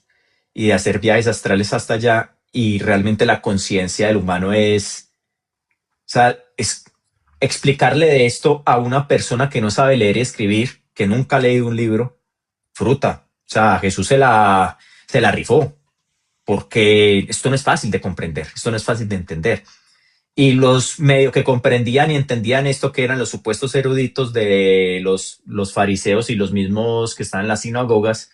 y de hacer viajes astrales hasta allá, y realmente la conciencia del humano o sea, es explicarle de esto a una persona que no sabe leer y escribir, que nunca ha leído un libro, fruta. O sea, Jesús se la rifó, porque esto no es fácil de comprender, esto no es fácil de entender. Y los medio que comprendían y entendían esto, que eran los supuestos eruditos de los fariseos y los mismos que están en las sinagogas,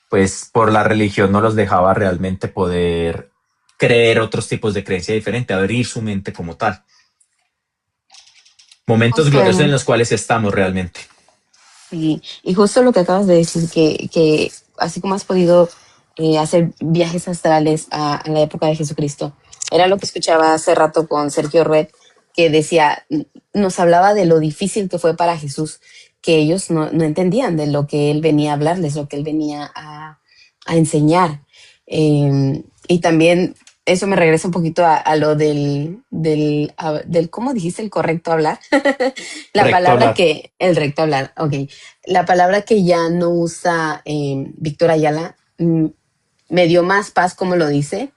pues por la religión no los dejaba realmente poder creer otros tipos de creencia diferente, abrir su mente como tal. Momentos gloriosos en justo, los cuales estamos realmente. y justo lo que acabas de decir, que así como has podido hacer viajes astrales a la época de Jesucristo, era lo que escuchaba hace rato con Sergio Red, que decía, nos hablaba de lo difícil que fue para Jesús, que ellos no entendían de lo que él venía a hablarles, lo que él venía a enseñar. Y también eso me regresa un poquito a lo del, ¿cómo dijiste el correcto hablar? La Recto palabra hablar. que, el recto hablar, ok. La palabra que ya no usa Víctor Ayala, me dio más paz, como lo dice,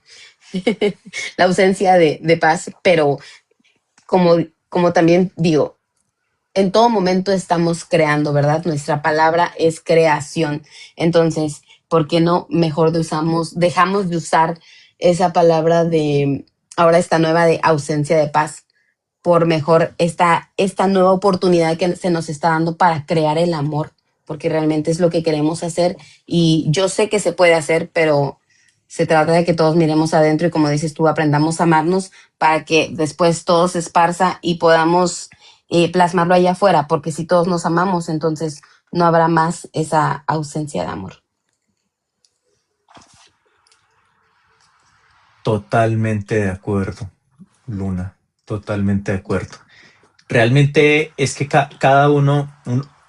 la ausencia de paz, pero como, como también digo, en todo momento estamos creando, ¿verdad? Nuestra palabra es creación. Entonces, ¿por qué no mejor dejamos de usar esa palabra de ahora esta nueva de ausencia de paz, por mejor esta nueva oportunidad que se nos está dando para crear el amor, porque realmente es lo que queremos hacer y yo sé que se puede hacer, pero se trata de que todos miremos adentro y como dices tú, aprendamos a amarnos para que después todo se esparza y podamos plasmarlo allá afuera, porque si todos nos amamos, entonces no habrá más esa ausencia de amor. Totalmente de acuerdo, Luna. Totalmente de acuerdo. Realmente es que cada uno,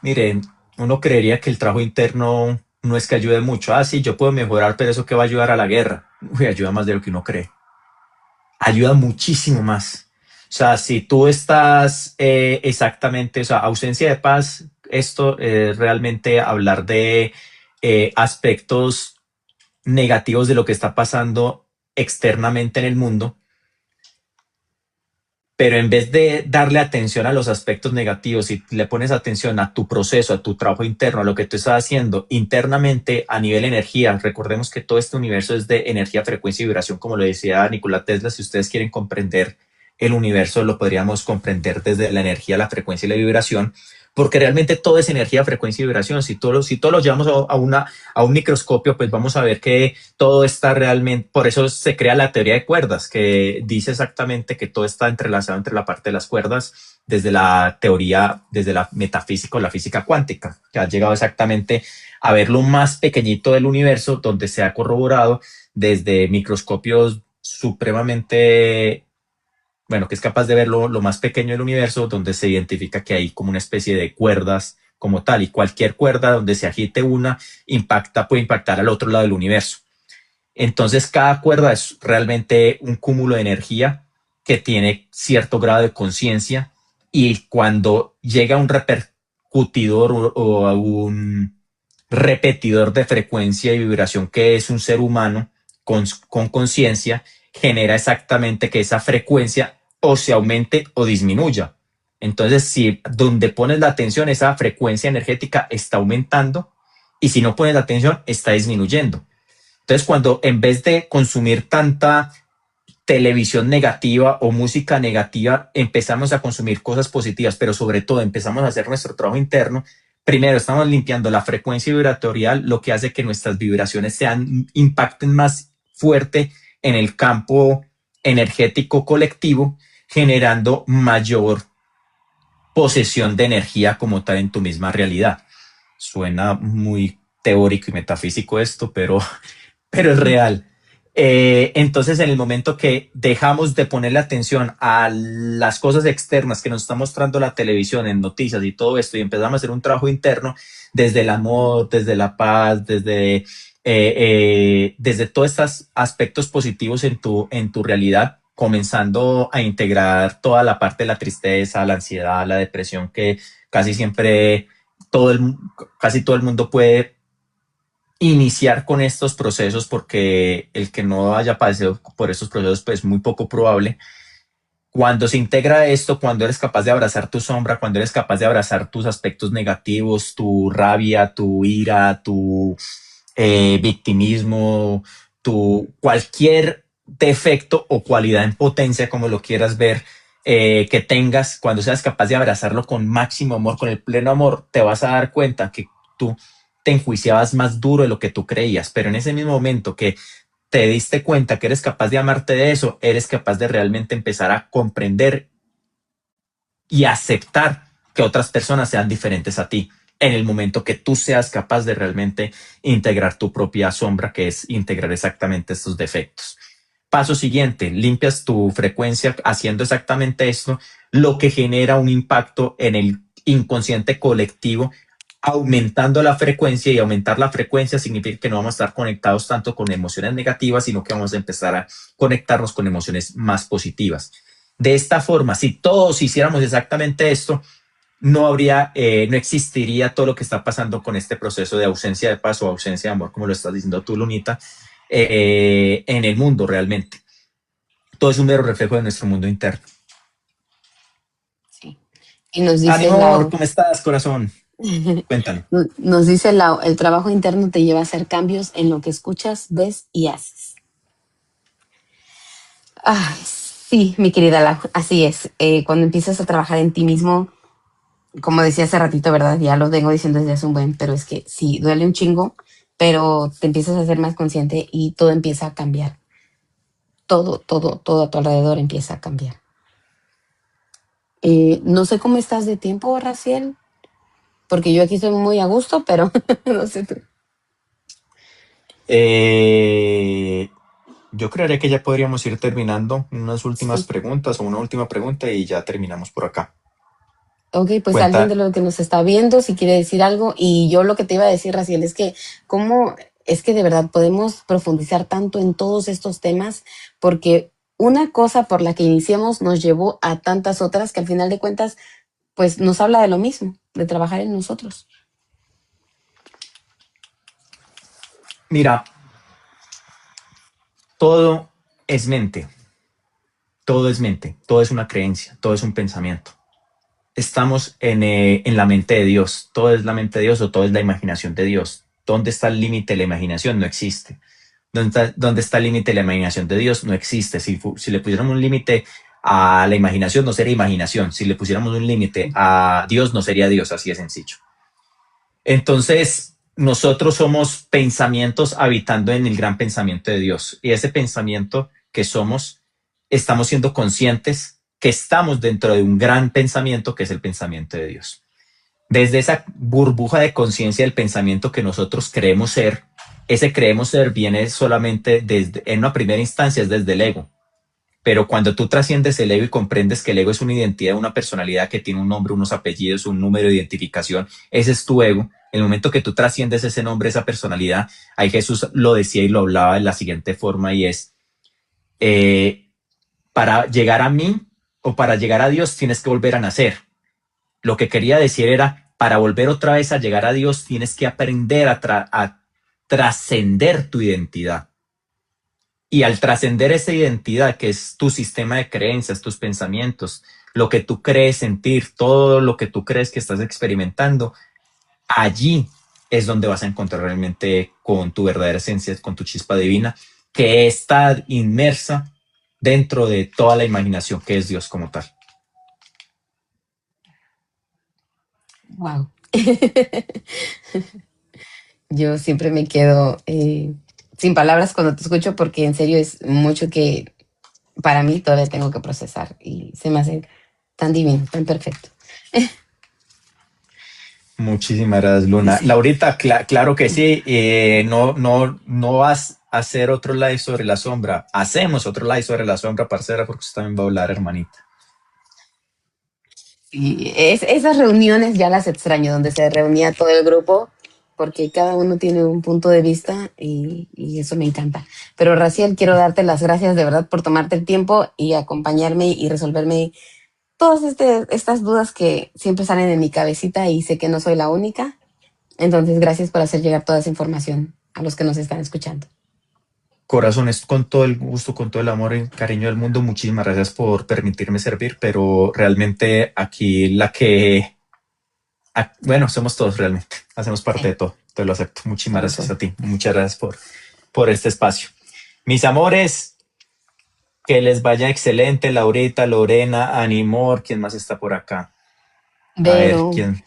miren, uno creería que el trabajo interno no es que ayude mucho. Ah, sí, yo puedo mejorar, pero eso que va a ayudar a la guerra. Uy, ayuda más de lo que uno cree. Ayuda muchísimo más. O sea, si tú estás exactamente, o sea, ausencia de paz, esto es realmente hablar de aspectos negativos de lo que está pasando externamente en el mundo, pero en vez de darle atención a los aspectos negativos, y le pones atención a tu proceso, a tu trabajo interno, a lo que tú estás haciendo internamente a nivel energía. Recordemos que todo este universo es de energía, frecuencia y vibración, como lo decía Nikola Tesla. Si ustedes quieren comprender el universo, lo podríamos comprender desde la energía, la frecuencia y la vibración, porque realmente todo es energía, frecuencia y vibración. Si todo lo llevamos a un microscopio, pues vamos a ver que todo está realmente, por eso se crea la teoría de cuerdas, que dice exactamente que todo está entrelazado entre la parte de las cuerdas, desde la teoría, desde la metafísica o la física cuántica, que ha llegado exactamente a ver lo más pequeñito del universo, donde se ha corroborado desde microscopios supremamente, bueno, que es capaz de ver lo más pequeño del universo, donde se identifica que hay como una especie de cuerdas como tal, y cualquier cuerda donde se agite una puede impactar al otro lado del universo. Entonces, cada cuerda es realmente un cúmulo de energía que tiene cierto grado de conciencia, y cuando llega ejecutidor o a un repetidor de frecuencia y vibración que es un ser humano con conciencia, genera exactamente que esa frecuencia o se aumente o disminuya. Entonces, si donde pones la atención, esa frecuencia energética está aumentando y si no pones la atención, está disminuyendo. Entonces, cuando en vez de consumir tanta televisión negativa o música negativa, empezamos a consumir cosas positivas, pero sobre todo empezamos a hacer nuestro trabajo interno. Primero, estamos limpiando la frecuencia vibratorial, lo que hace que nuestras vibraciones impacten más fuerte en el campo energético colectivo, generando mayor posesión de energía como tal en tu misma realidad. Suena muy teórico y metafísico esto, pero es real. Entonces, en el momento que dejamos de ponerle atención a las cosas externas que nos está mostrando la televisión en noticias y todo esto, y empezamos a hacer un trabajo interno desde el amor, desde la paz, desde todos estos aspectos positivos en tu realidad, comenzando a integrar toda la parte de la tristeza, la ansiedad, la depresión, que casi siempre todo el, casi todo el mundo puede iniciar con estos procesos, porque el que no haya pasado por estos procesos pues es muy poco probable. Cuando se integra esto, cuando eres capaz de abrazar tu sombra, cuando eres capaz de abrazar tus aspectos negativos, tu rabia, tu ira, tu victimismo, tu cualquier defecto o cualidad en potencia, como lo quieras ver, que tengas, cuando seas capaz de abrazarlo con máximo amor, con el pleno amor, te vas a dar cuenta que tú te enjuiciabas más duro de lo que tú creías, pero en ese mismo momento que te diste cuenta que eres capaz de amarte de eso, eres capaz de realmente empezar a comprender y aceptar que otras personas sean diferentes a ti, en el momento que tú seas capaz de realmente integrar tu propia sombra, que es integrar exactamente estos defectos. Paso siguiente, limpias tu frecuencia haciendo exactamente esto, lo que genera un impacto en el inconsciente colectivo, aumentando la frecuencia, y aumentar la frecuencia significa que no vamos a estar conectados tanto con emociones negativas, sino que vamos a empezar a conectarnos con emociones más positivas. De esta forma, si todos hiciéramos exactamente esto, no existiría todo lo que está pasando con este proceso de ausencia de paz o ausencia de amor, como lo estás diciendo tú, Lunita, en el mundo realmente. Todo es un mero reflejo de nuestro mundo interno. Sí. Y nos dice Ánimo, amor, Lau, ¿cómo estás, corazón? Cuéntame. nos dice Lau, el trabajo interno te lleva a hacer cambios en lo que escuchas, ves y haces. Ah, sí, mi querida Lau, así es. Cuando empiezas a trabajar en ti mismo, como decía hace ratito, ¿verdad? Ya lo vengo diciendo desde hace un buen, pero es que sí, duele un chingo, pero te empiezas a ser más consciente y todo empieza a cambiar. Todo a tu alrededor empieza a cambiar. No sé cómo estás de tiempo, Raciel, porque yo aquí estoy muy a gusto, pero no sé tú. Eh, yo creería que ya podríamos ir terminando unas últimas Sí. preguntas o una última pregunta y ya terminamos por acá. Ok, pues alguien de Cuenta. los que nos está viendo, si quiere decir algo, y yo lo que te iba a decir, Raciel, es que cómo es que de verdad podemos profundizar tanto en todos estos temas, porque una cosa por la que iniciamos nos llevó a tantas otras que al final de cuentas, pues nos habla de lo mismo, de trabajar en nosotros. Mira, todo es mente, todo es mente, todo es una creencia, todo es un pensamiento. Estamos en la mente de Dios, todo es la mente de Dios o todo es la imaginación de Dios. ¿Dónde está el límite de la imaginación? No existe. ¿Dónde está el límite de la imaginación de Dios? No existe. Si le pusiéramos un límite a la imaginación, no sería imaginación. Si le pusiéramos un límite a Dios, no sería Dios, así de sencillo. Entonces, nosotros somos pensamientos habitando en el gran pensamiento de Dios. Y ese pensamiento que somos, estamos siendo conscientes que estamos dentro de un gran pensamiento que es el pensamiento de Dios. Desde esa burbuja de conciencia del pensamiento que nosotros creemos ser, ese creemos ser viene solamente desde, en una primera instancia es desde el ego. Pero cuando tú trasciendes el ego y comprendes que el ego es una identidad, una personalidad que tiene un nombre, unos apellidos, un número de identificación, ese es tu ego. En el momento que tú trasciendes ese nombre, esa personalidad, ahí Jesús lo decía y lo hablaba de la siguiente forma, y es, eh, para llegar a mí o para llegar a Dios tienes que volver a nacer. Lo que quería decir era, para volver otra vez a llegar a Dios, tienes que aprender a trascender tu identidad. Y al trascender esa identidad, que es tu sistema de creencias, tus pensamientos, lo que tú crees sentir, todo lo que tú crees que estás experimentando, allí es donde vas a encontrar realmente con tu verdadera esencia, con tu chispa divina, que está inmersa dentro de toda la imaginación que es Dios como tal. Wow. Yo siempre me quedo sin palabras cuando te escucho porque en serio es mucho que para mí todavía tengo que procesar y se me hace tan divino, tan perfecto. Muchísimas gracias, Luna. Sí. Laurita, claro que sí. No vas a hacer otro live sobre la sombra. Hacemos otro live sobre la sombra, parcera, porque usted también va a hablar, hermanita. Y esas reuniones ya las extraño, donde se reunía todo el grupo, porque cada uno tiene un punto de vista y eso me encanta. Pero Raciel, quiero darte las gracias de verdad por tomarte el tiempo y acompañarme y resolverme todas estas dudas que siempre salen en mi cabecita y sé que no soy la única. Entonces, gracias por hacer llegar toda esa información a los que nos están escuchando. Corazones, con todo el gusto, con todo el amor y cariño del mundo, muchísimas gracias por permitirme servir, pero realmente aquí bueno, somos todos realmente, hacemos parte Sí, de todo, te lo acepto. Muchísimas somos gracias uno. a ti, muchas gracias por este espacio. Mis amores, que les vaya excelente, Laurita, Lorena, Animor, ¿quién más está por acá? A ver, Vero, ¿quién?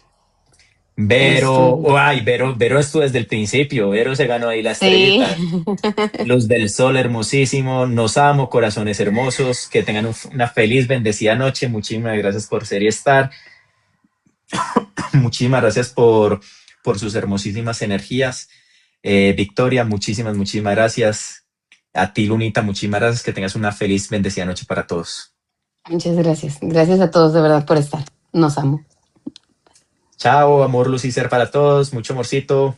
Vero, Estu, Vero estuvo desde el principio, Vero se ganó ahí la sí. estrellita. Luz del sol hermosísimo, nos amo, corazones hermosos, que tengan una feliz, bendecida noche, muchísimas gracias por ser y estar, muchísimas gracias por sus hermosísimas energías. Victoria, muchísimas gracias. A ti, Lunita, muchísimas gracias, que tengas una feliz, bendecida noche para todos. Muchas gracias. Gracias a todos de verdad por estar. Nos amo. Chao, amor, luz y ser para todos, mucho amorcito.